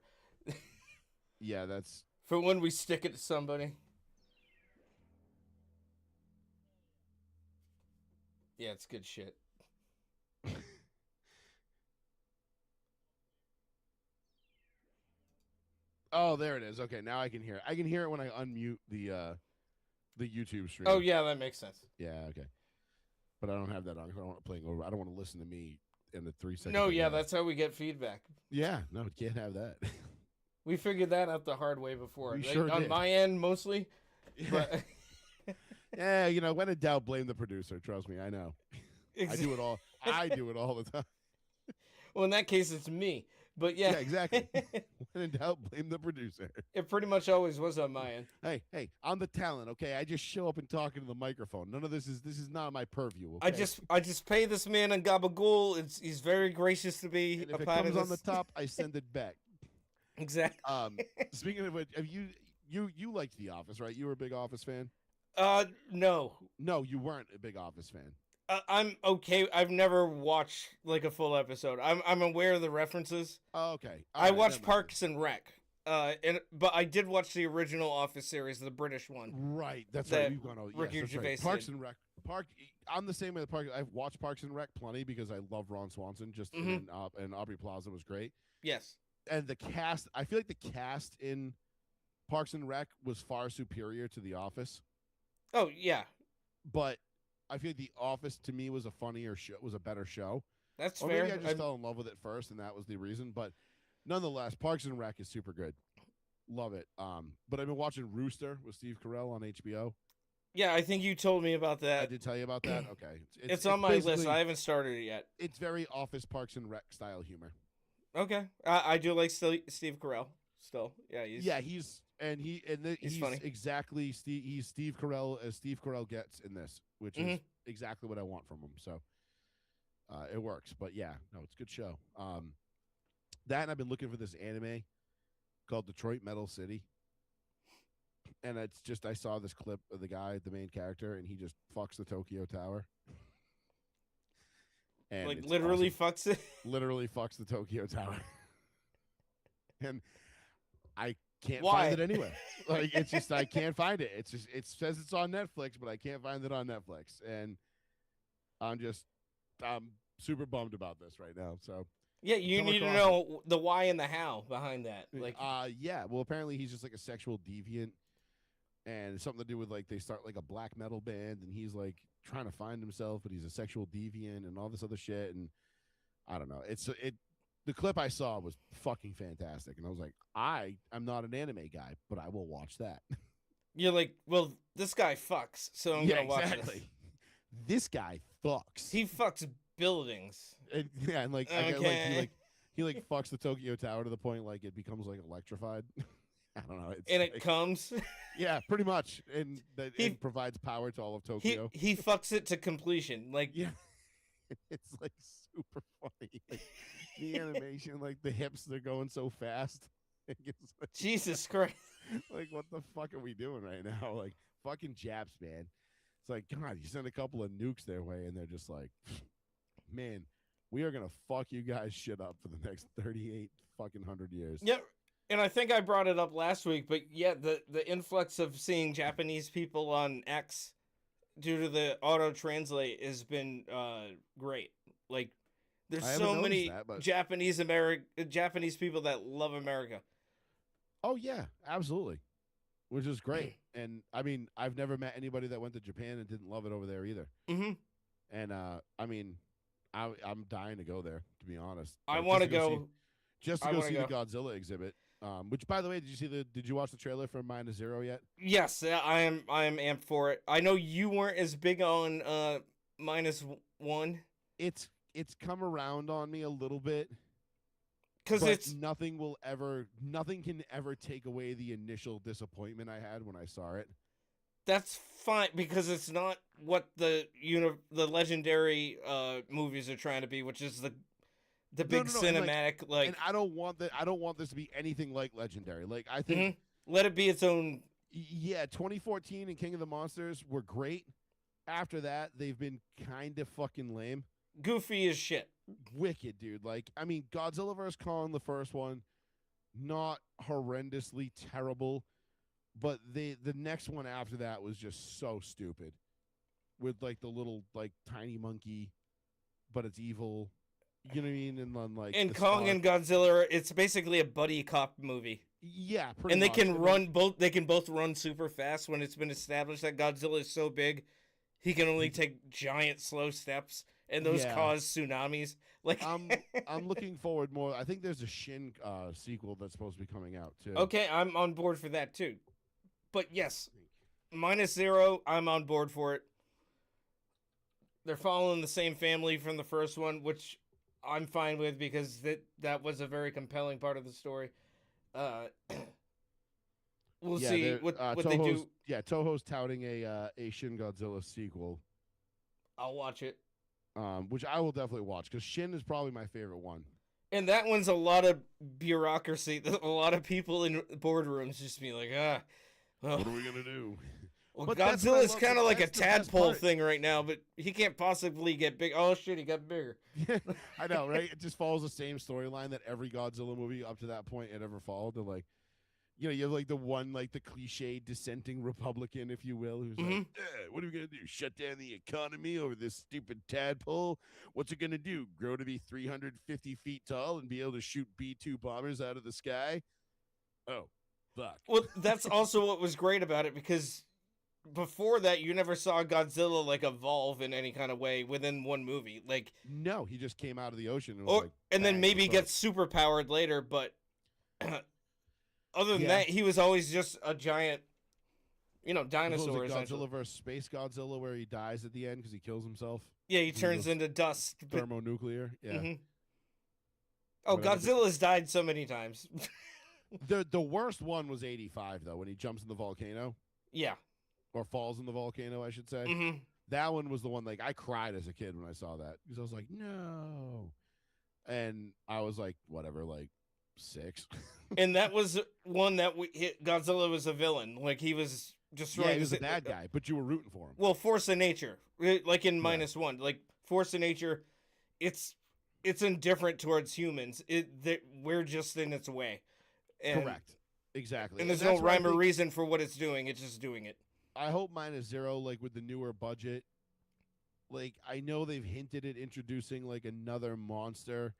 Yeah, that's. for when we stick it to somebody. Yeah, it's good shit. Oh, there it is. Okay, now I can hear it. I can hear it when I unmute the YouTube stream. Oh yeah, that makes sense. Yeah, okay. But I don't have that on. I don't want it playing over. I don't want to listen to me in the 3 seconds. No, yeah, that's how we get feedback. Yeah, no, can't have that. We figured that out the hard way before. We sure on did. my end, mostly. But Yeah, when in doubt, blame the producer. Trust me, I know. I do it all. I do it all the time. Well, in that case, it's me. But yeah, Yeah, exactly. When in doubt, blame the producer. It pretty much always was on my end. Hey, I'm the talent. Okay, I just show up and talk into the microphone. None of this is not my purview. Okay? I just pay this man on Gabagool. He's very gracious to be And a if it part comes of on the this. top, I send it back. Exactly. Speaking of which, have you liked The Office, right? You were a big Office fan. No. No, you weren't a big Office fan. I'm okay. I've never watched like a full episode. I'm aware of the references. Oh, okay. I watched Parks and Rec. But I did watch the original Office series, the British one. Right, that's that right. We've gone over. Ricky Yes, that's Gervais right. Parks did. and Rec. I'm the same way. I've watched Parks and Rec plenty because I love Ron Swanson. Just Mhm. and Aubrey Plaza was great. Yes. And the cast, I feel like the cast in Parks and Rec was far superior to The Office. Oh yeah, But I feel like The Office to me was a funnier show, was a better show. that's Or fair. maybe I just fell in love with it first, and that was the reason. But nonetheless, Parks and Rec is super good. Love it. But I've been watching Rooster with Steve Carell on HBO. Yeah, I think you told me about I that. did tell you about that. Okay, It's on my list. basically- I haven't started it yet. It's very Office Parks and Rec style humor. Okay, I do like Steve Carell. Still, yeah, He's funny. exactly he's Steve Carell as Steve Carell gets in this, which is exactly what I want from him. So it works. But yeah, no, it's a good show. That and I've been looking for this anime called Detroit Metal City. And it's just I saw this clip of the guy, the main character, and he just fucks the Tokyo Tower. And like it's literally awesome. fucks it. Literally fucks the Tokyo Tower. And I can't Why? find it anywhere. Like it's just I can't find it. It's just it says it's on Netflix, but I can't find it on Netflix. And I'm super bummed about this right now. So Yeah, you Come need to across know the why and the how behind that. Like, yeah. Well, apparently he's just like a sexual deviant, and it's something to do with like they start like a black metal band, and he's like trying to find himself, but he's a sexual deviant and all this other shit. And I don't know. The clip I saw was fucking fantastic, and I was like, I'm not an anime guy, but I will watch that. you're like, well, this guy fucks, so I'm gonna watch it. This guy fucks. He fucks buildings. And, yeah, and like, I got, like, Okay. he like fucks the Tokyo Tower to the point like it becomes like electrified. I don't know. It's And it like, comes. yeah, pretty much, and that He- it provides power to all of he Tokyo. he fucks it to completion. Like Yeah, it's like super funny. Like the animation, like the hips, they're going so fast. It's like, Jesus Christ. like, what the fuck are we doing right now? Like, fucking Japs, man. It's like, God, you send a couple of nukes their way, and they're just like, man, we are gonna fuck you guys shit up for the next 38 fucking 100 years. Yeah, and I think I brought it up last week, but yeah, the influx of seeing Japanese people on X due to the auto translate has been great. Like, there's I haven't so noticed many that, but- Japanese people that love America. Oh yeah, absolutely, which is great. And I mean, I've never met anybody that went to Japan and didn't love it over there either. Mm-hmm. And I mean, I'm dying to go there, to be honest. I Like, want to just see- go. just to I go wanna see go. the Godzilla exhibit. Which, by the way, did you watch the trailer for Minus Zero yet? Yes, I am amped for it. I know you weren't as big on -1 It's come around on me a little bit, because but it's nothing can ever take away the initial disappointment I had when I saw it. that's fine because it's not what the legendary movies are trying to be, which is the No, big no, no, and, cinematic like And I don't want this to be anything like Legendary. Like I think Mhm. Let it be its own. yeah, 2014 and King of the Monsters were great. After that, they've been kind of fucking lame. Goofy as shit. Wicked, dude. Like, I mean, Godzilla vs. Kong, the first one, not horrendously terrible, but the next one after that was just so stupid. With like the little like tiny monkey, but it's evil. You know what I mean? And then like And the Kong star- and Godzilla, it's basically a buddy cop movie. yeah, pretty And they much. can then- run both. They can both run super fast when it's been established that Godzilla is so big, he can only take giant slow steps, and those Yeah. cause tsunamis. Like, I'm looking forward more. I think there's a Shin sequel that's supposed to be coming out too. okay, I'm on board for that too. But yes, -0, I'm on board for it. They're following the same family from the first one, which I'm fine with because that was a very compelling part of the story. We'll Yeah, see they're- what they Toho's- do. Yeah, Toho's touting a Shin Godzilla sequel, I'll watch it. which I will definitely watch because Shin is probably my favorite one. And that one's a lot of bureaucracy. A lot of people in boardrooms just be like, well, What are we gonna do? well But that's what I Godzilla's love, kind of like a that's the best tadpole part. thing right now, but he can't possibly get big. Oh shit, he got bigger. I know, right? It just follows the same storyline that every Godzilla movie up to that point had ever followed. They're like, you know, you have like the one, like the cliche dissenting Republican, if you will, who's like, what are we gonna do? Shut down the economy over this stupid tadpole? What's it gonna do? Grow to be 350 feet tall and be able to shoot B-2 bombers out of the sky? Oh, fuck. Well, that's also what was great about it because before that, you never saw Godzilla like evolve in any kind of way within one movie. Like, No, he just came out of the ocean and was or like, and then bang, maybe what's up? gets super powered later, but other than Yeah. that, he was always just a giant, What was dinosaur. it, Essentially. Godzilla versus Space Godzilla, where he dies at the end because he kills himself. Yeah, he turns goes into dust. But, Thermonuclear. Yeah. Mhm. Oh, Whatever. Godzilla's died so many times. The worst one was 85 though, when he jumps in the volcano Yeah. or falls in the volcano, I should say. hmm That one was the one like I cried as a kid when I saw that because I was like, no, and I was like, whatever, like 6. And that was one that Godzilla was a villain. Like he was destroying. Yeah, he was a the- bad guy, but you were rooting for him. Well, force of nature, like in -1, like force of nature, it's indifferent towards humans. We're just in its way. And, Correct. Exactly. And there's that's no why I rhyme or think- reason for what it's doing. It's just doing it. I hope -0, like with the newer budget. Like I know they've hinted at introducing like another monster.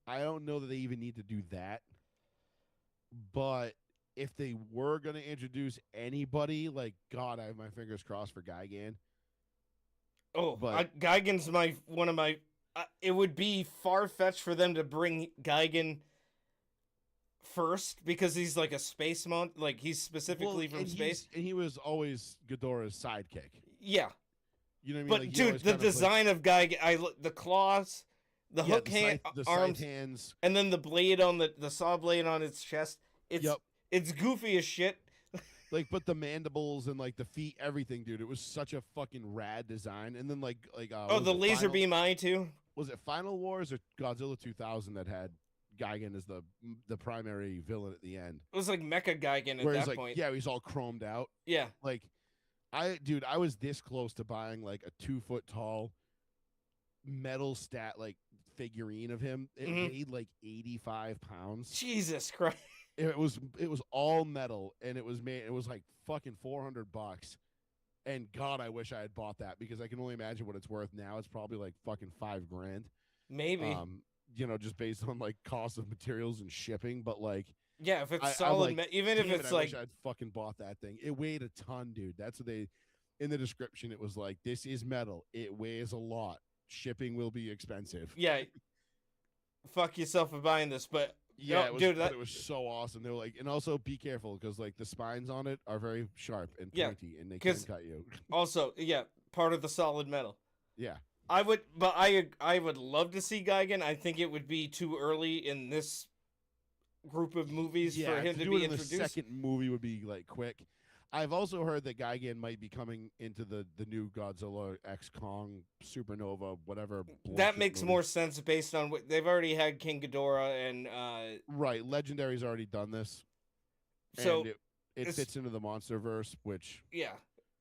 I don't know that they even need to do that. But if they were going to introduce anybody, like God, I have my fingers crossed for Gigan. Oh, But- Gigan's one of my. It would be far fetched for them to bring Gigan first because he's like a space like he's specifically from and space. and he was always Ghidorah's sidekick. Yeah, You know what I mean? but Like, he dude, always the kinda played- design of Gigan, the claws, The Yeah, hook hand the arms, scythe hands. and then the blade on the saw blade on its chest. Yep. It's goofy as shit. Like, but the mandibles and like the feet, everything, dude. It was such a fucking rad design. And then Oh, what was the it, laser beam eye too. was it Final Wars or Godzilla 2000 that had Gigan as the primary villain at the end? It was like Mecha Gigan at Where he's that like, point. yeah, he's all chromed out. Yeah. Like, I was this close to buying like a 2 foot tall metal like figurine of him. It weighed like 85 pounds. Jesus Christ. It was all metal, and it was like fucking $400. And God, I wish I had bought that, because I can only imagine what it's worth now. It's probably like fucking $5,000. Maybe. Just based on like cost of materials and shipping. But like, yeah, if it's I'm solid, like, even if it's I like, wish I'd fucking bought that thing. It weighed a ton, dude. That's what they in the description. It was like, this is metal. It weighs a lot. Shipping will be expensive. yeah, fuck yourself for buying this, but Yeah, no, it was, dude, but it was so awesome. They were like, and also be careful, because like the spines on it are very sharp and Yeah, pointy, and they can cut you. also, yeah, part of the solid metal. Yeah, I would love to see Gigan. I think it would be too early in this group of movies yeah, for him to do be it in introduced. the second movie would be like quick. I've also heard that Gigan might be coming into the new Godzilla X Kong Supernova, whatever. That makes movie. more sense based on what they've already had. King Ghidorah and Right, Legendary's already done this, so and it fits into the MonsterVerse, which yeah.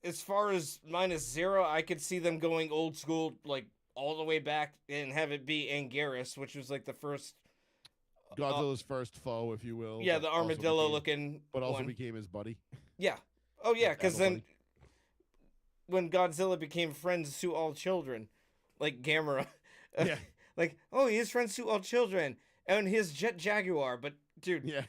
As far as -0, I could see them going old school, like all the way back, and have it be Anguirus, which was like the first Godzilla's first foe, if you will. yeah, but the also armadillo became- looking but also one. became his buddy. Yeah. Oh yeah, because Apple then buddy. when Godzilla became friends to all children, like Gamera, Yeah. like, oh, he is friends to all children, and his Jet Jaguar. But dude, Yeah.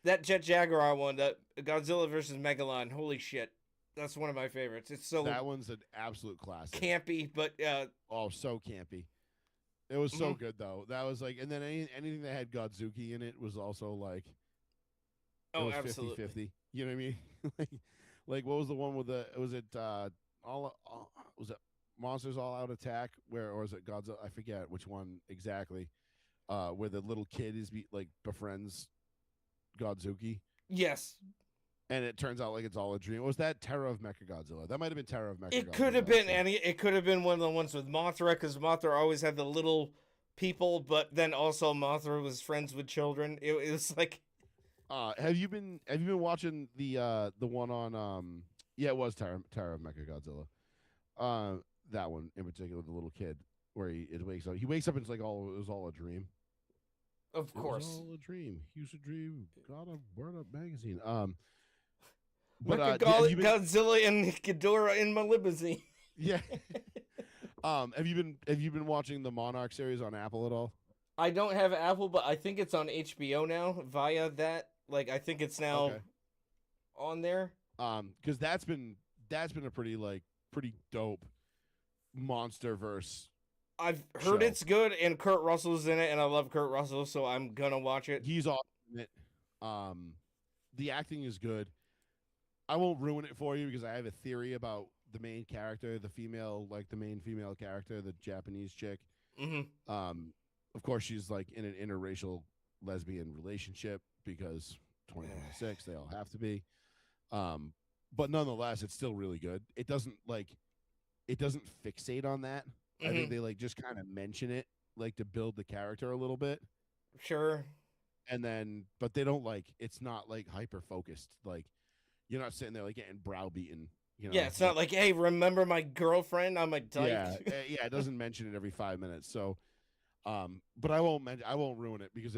that Jet Jaguar one, that Godzilla versus Megalon, holy shit, that's one of my favorites. It's so That one's an absolute classic. campy, but Oh, so campy. It was so Mhm. good though. That was like, and then anything that had Godzuki in it was also like, it oh, was absolutely. 50-50. You know what I mean? like what was the one with the? Was it was it Monsters All Out Attack? Or was it Godzilla? I forget which one exactly. Where the little kid befriends Godzuki. Yes, And it turns out like it's all a dream. Was that Terror of Mechagodzilla? That might have been Terror of Mechagodzilla. it could have been actually. any. It could have been one of the ones with Mothra, because Mothra always had the little people, but then also Mothra was friends with children. It was like, Have you been watching the one on yeah, it was Terror of Mechagodzilla. That one in particular, the little kid where he wakes up. He wakes up and it's like it was all a dream. of It was course, all a dream. He used to dream. Got a Word Up magazine. Godzilla and Ghidorah in my limousine. Yeah. Have you been watching the Monarch series on Apple at all? I don't have Apple, but I think it's on HBO now via that. Like, I think it's now Okay. on there. Because that's been a pretty dope MonsterVerse. I've heard Show. it's good, and Kurt Russell's in it, and I love Kurt Russell, so I'm gonna watch it. He's awesome in it. The acting is good. I won't ruin it for you because I have a theory about the main character, the main female character, the Japanese chick. Mm-hmm. Of course, she's like in an interracial lesbian relationship because 2026 they all have to be. But nonetheless, it's still really good. It doesn't fixate on that. I think they just kind of mention it to build the character a little bit. Sure. And then, but they don't it's not hyper focused. You're not sitting there getting browbeaten. Yeah, it's not like, hey, remember my girlfriend? I'm a dyke. Yeah, yeah. It doesn't mention it every 5 minutes. So, but I won't ruin it because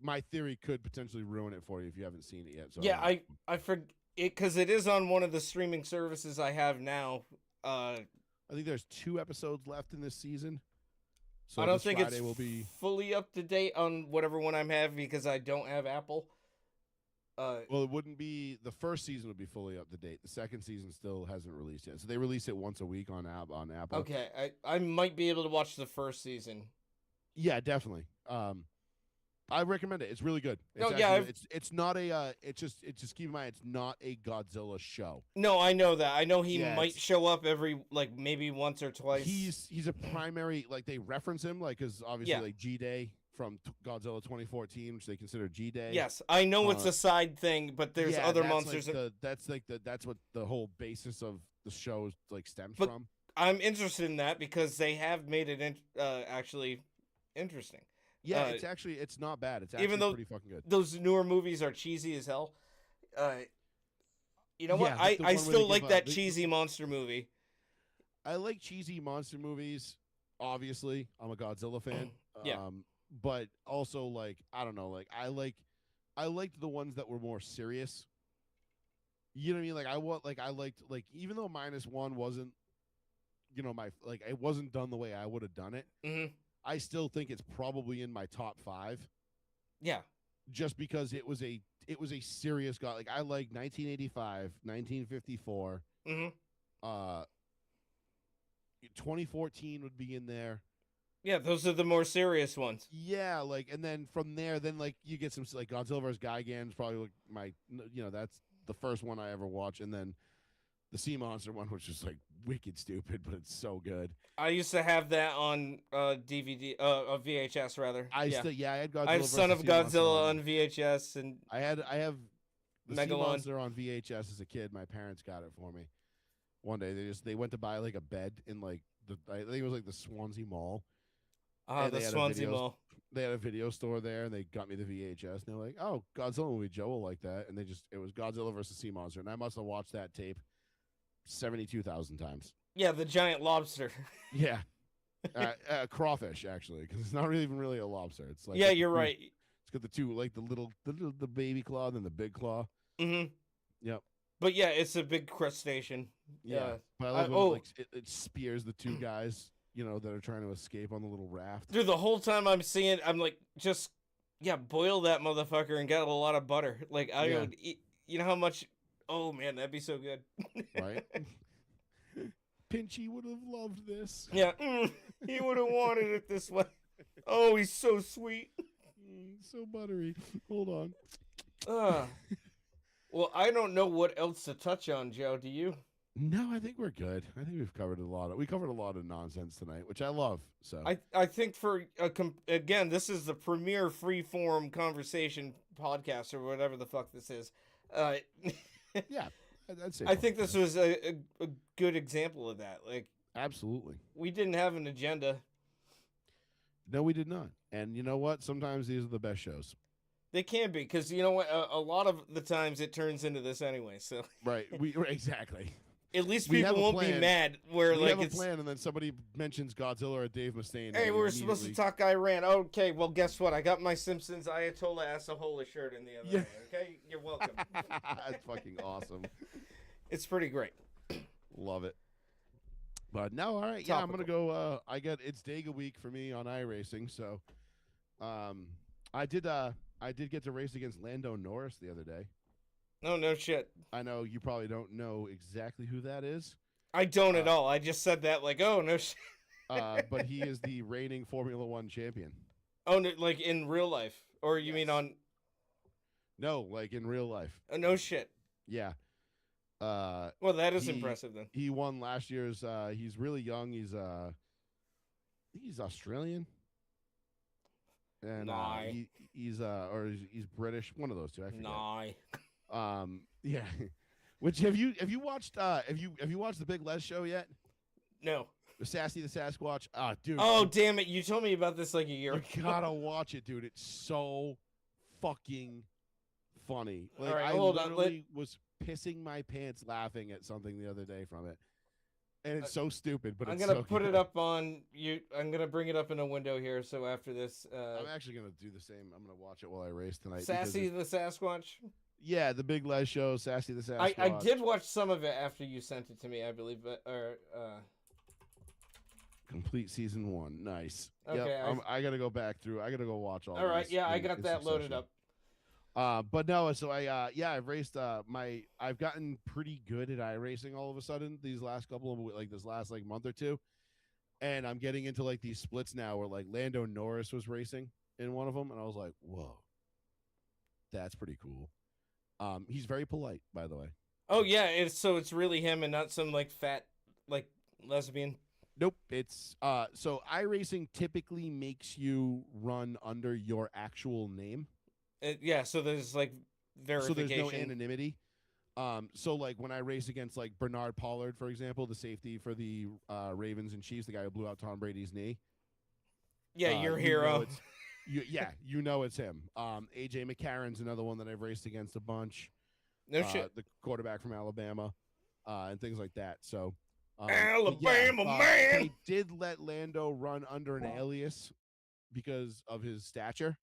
my theory could potentially ruin it for you if you haven't seen it yet. So yeah, I forget because it is on one of the streaming services I have now. I think there's 2 episodes left in this season. So I don't this think Friday it's will be fully up to date on whatever one I'm having because I don't have Apple. well, it wouldn't be the first season would be fully up to date. The second season still hasn't released yet. So they release it once a week on Apple. Okay, I might be able to watch the first season. Yeah, definitely. I recommend it. It's really good. No, It's yeah, actually, it's not a it's just keep in mind it's not a Godzilla show. no, I know that. I know he Yeah, might it's- show up every like maybe once or twice. He's a primary, like they reference him, like because obviously Yeah. like G-Day from Godzilla 2014, which they consider G-Day. Yes, I know it's a side thing, but there's yeah, other that's monsters. that's what the whole basis of the show like stems But- from. I'm interested in that because they have made it actually interesting. Yeah, uh, it's not bad. It's actually even though- pretty fucking good. Those newer movies are cheesy as hell. You know what? Yeah, like the I one where they still give like up. that They- cheesy monster movie. I like cheesy monster movies. Obviously, I'm a Godzilla fan. Yeah. But also like I don't know, like I liked the ones that were more serious. You know what I mean? Like I liked like even though -1 wasn't, you know, my like it wasn't done the way I would have done it. Hmm. I still think it's probably in my top 5 Yeah. just because it was a serious god. Like I like 1985, 1954, Hmm. 2014 would be in there. Yeah, those are the more serious ones. Yeah, like, and then from there, then like you get some like Godzilla vs Gigan is probably like my, you know, that's the first one I ever watched, and then the Sea Monster one, which is like wicked stupid, but it's so good. I used to have that on DVD, VHS rather. I had Godzilla. I have Son of versus Sea Monster Godzilla on VHS, and I have the Sea Megalon. Monster on VHS as a kid. My parents got it for me. One day they went to buy like a bed in like I think it was like the Swansea Mall. And the they had a Swansea videos- Mall. They had a video store there, and they got me the VHS. And they're like, "Oh, Godzilla movie, Joe will like that." And it was Godzilla versus Sea Monster, and I must have watched that tape 72,000 times. Yeah, the giant lobster. Yeah, crawfish actually, because it's not even really a lobster. It's like Yeah, got the you're two- right. It's got the two, like the baby claw and then the big claw. Hmm. Yep. But yeah, it's a big crustacean. Yeah, but I love when it spears the two guys, you know, that are trying to escape on the little raft. Dude, the whole time I'm seeing, I'm like, just boil that motherfucker and get a lot of butter. Like I Yeah. would eat. You know how much? Oh man, that'd be so good. Right? Pinchy would have loved this. Yeah, he would have wanted it this way. Oh, he's so sweet. So buttery. Hold on. Well, I don't know what else to touch on, Joe. Do you? No, I think we're good. I think we covered a lot of nonsense tonight, which I love. So I think for again, this is the premier free-form conversation podcast or whatever the fuck this is. yeah, I'd say I think this was a good example of that. Like, absolutely. we didn't have an agenda. No, we did not. And you know what? Sometimes these are the best shows. They can be, because you know what? A lot of the times it turns into this anyway. So Right. Exactly. at least We have people a won't be plan. mad. Where We like have a it's plan, and then somebody mentions Godzilla or Dave Mustaine. hey, and we were supposed to immediately- talk Iran. Okay, well, guess what? I got my Simpsons Ayatollah Assahola shirt in the other Yeah. day. Okay, you're welcome. That's fucking awesome. It's pretty great. Love it. But no, all right. Yeah, I'm gonna Topical. go. It's Dega week for me on iRacing, so I did get to race against Lando Norris the other day. No shit. I know you probably don't know exactly who that is, I don't at all. I just said that like, oh no shit. but he is the reigning Formula One champion. Oh, no, like in real life, or you mean Yes. on? No, like in real life. No shit. Yeah. Well, that is He- impressive then. He won last year's. He's really young. He's I think he's Australian. And Nye. he's British. One of those two. I forget. Nah. Yeah. Which have you watched have you watched the Big Les show yet? No. With Sassy the Sasquatch? Ah, dude. Oh damn it! You told me about this like a year you ago. gotta watch it, dude. It's so fucking funny. Like right, I hold on, literally was pissing my pants laughing at something the other day from it. And it's so stupid, but I'm it's gonna so put good. it up on you. I'm gonna bring it up in a window here. So after this, I'm actually gonna do the same. I'm gonna watch it while I race tonight. because Sassy it's- the Sasquatch. Yeah, the Big Les show, Sassy the Sasquatch. I did watch some of it after you sent it to me, I believe, but Complete season 1. Nice. Okay, Yep, I gotta go back through. I gotta go watch all. all right, these yeah, I in- got in that loaded succession. up. But no, so I've raced I've gotten pretty good at iRacing all of a sudden these last couple of this last like month or two, and I'm getting into like these splits now where like Lando Norris was racing, in one of them, and I was like, whoa, that's pretty cool. He's very polite, by the way. Oh yeah, it's really him and not some like fat like lesbian. Nope. It's so iRacing typically makes you run under your actual name. Yeah, so there's like So there's verification. no anonymity. So like when I race against like Bernard Pollard, for example, the safety for the Ravens and Chiefs, the guy who blew out Tom Brady's knee. Yeah, your you hero. know it's- you know it's him. AJ McCarron's another one that I've raced against a bunch. No shit. The quarterback from Alabama, and things like that. So Alabama man. They did let Lando run under an alias because of his stature.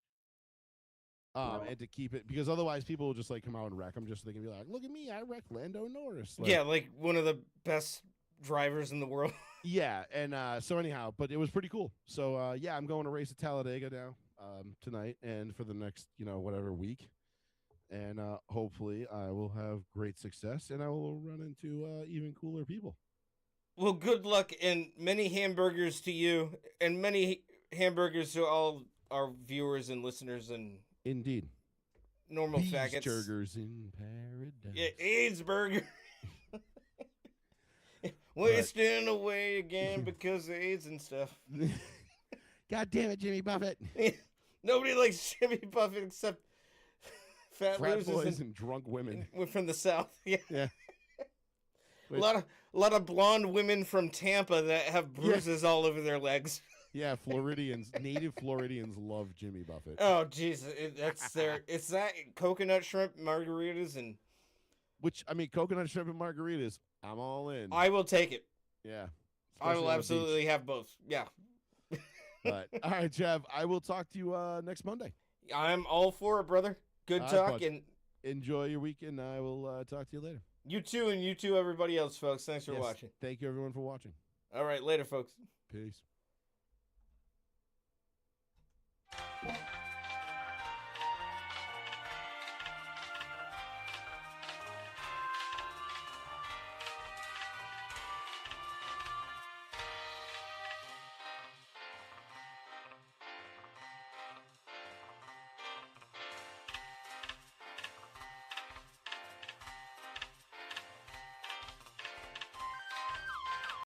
And to keep it, because otherwise people will just like come out and wreck him just so they can be like, look at me, I wrecked Lando Norris. Like, Yeah, like one of the best drivers in the world. yeah, and so anyhow, but it was pretty cool. So yeah, I'm going to race at Talladega now tonight and for the next whatever week, and hopefully I will have great success and I will run into even cooler people. Well, good luck and many hamburgers to you and many hamburgers to all our viewers and listeners and Indeed. normal faggots. Cheeseburgers in paradise. Yeah, AIDS burger. Wasting away again because of AIDS and stuff. God damn it, Jimmy Buffett. Nobody likes Jimmy Buffett except fat Frat losers boys and drunk women. We're from the South. Yeah. Yeah. A lot of blonde women from Tampa that have bruises all over their legs. Yeah, Floridians, native Floridians love Jimmy Buffett. Oh Jesus, that's their. It's that coconut shrimp margaritas and. Which I mean, coconut shrimp and margaritas. I'm all in. I will take it. Yeah, I especially will on the absolutely beach. have both. Yeah, But all right, Jeff. I will talk to you next Monday. I'm all for it, brother. Good All right, talk, bud. and Enjoy your weekend. I will talk to you later. you too, and you too, everybody else, folks. Thanks for Yes, watching. Thank you, everyone, for watching. All right, later, folks. Peace.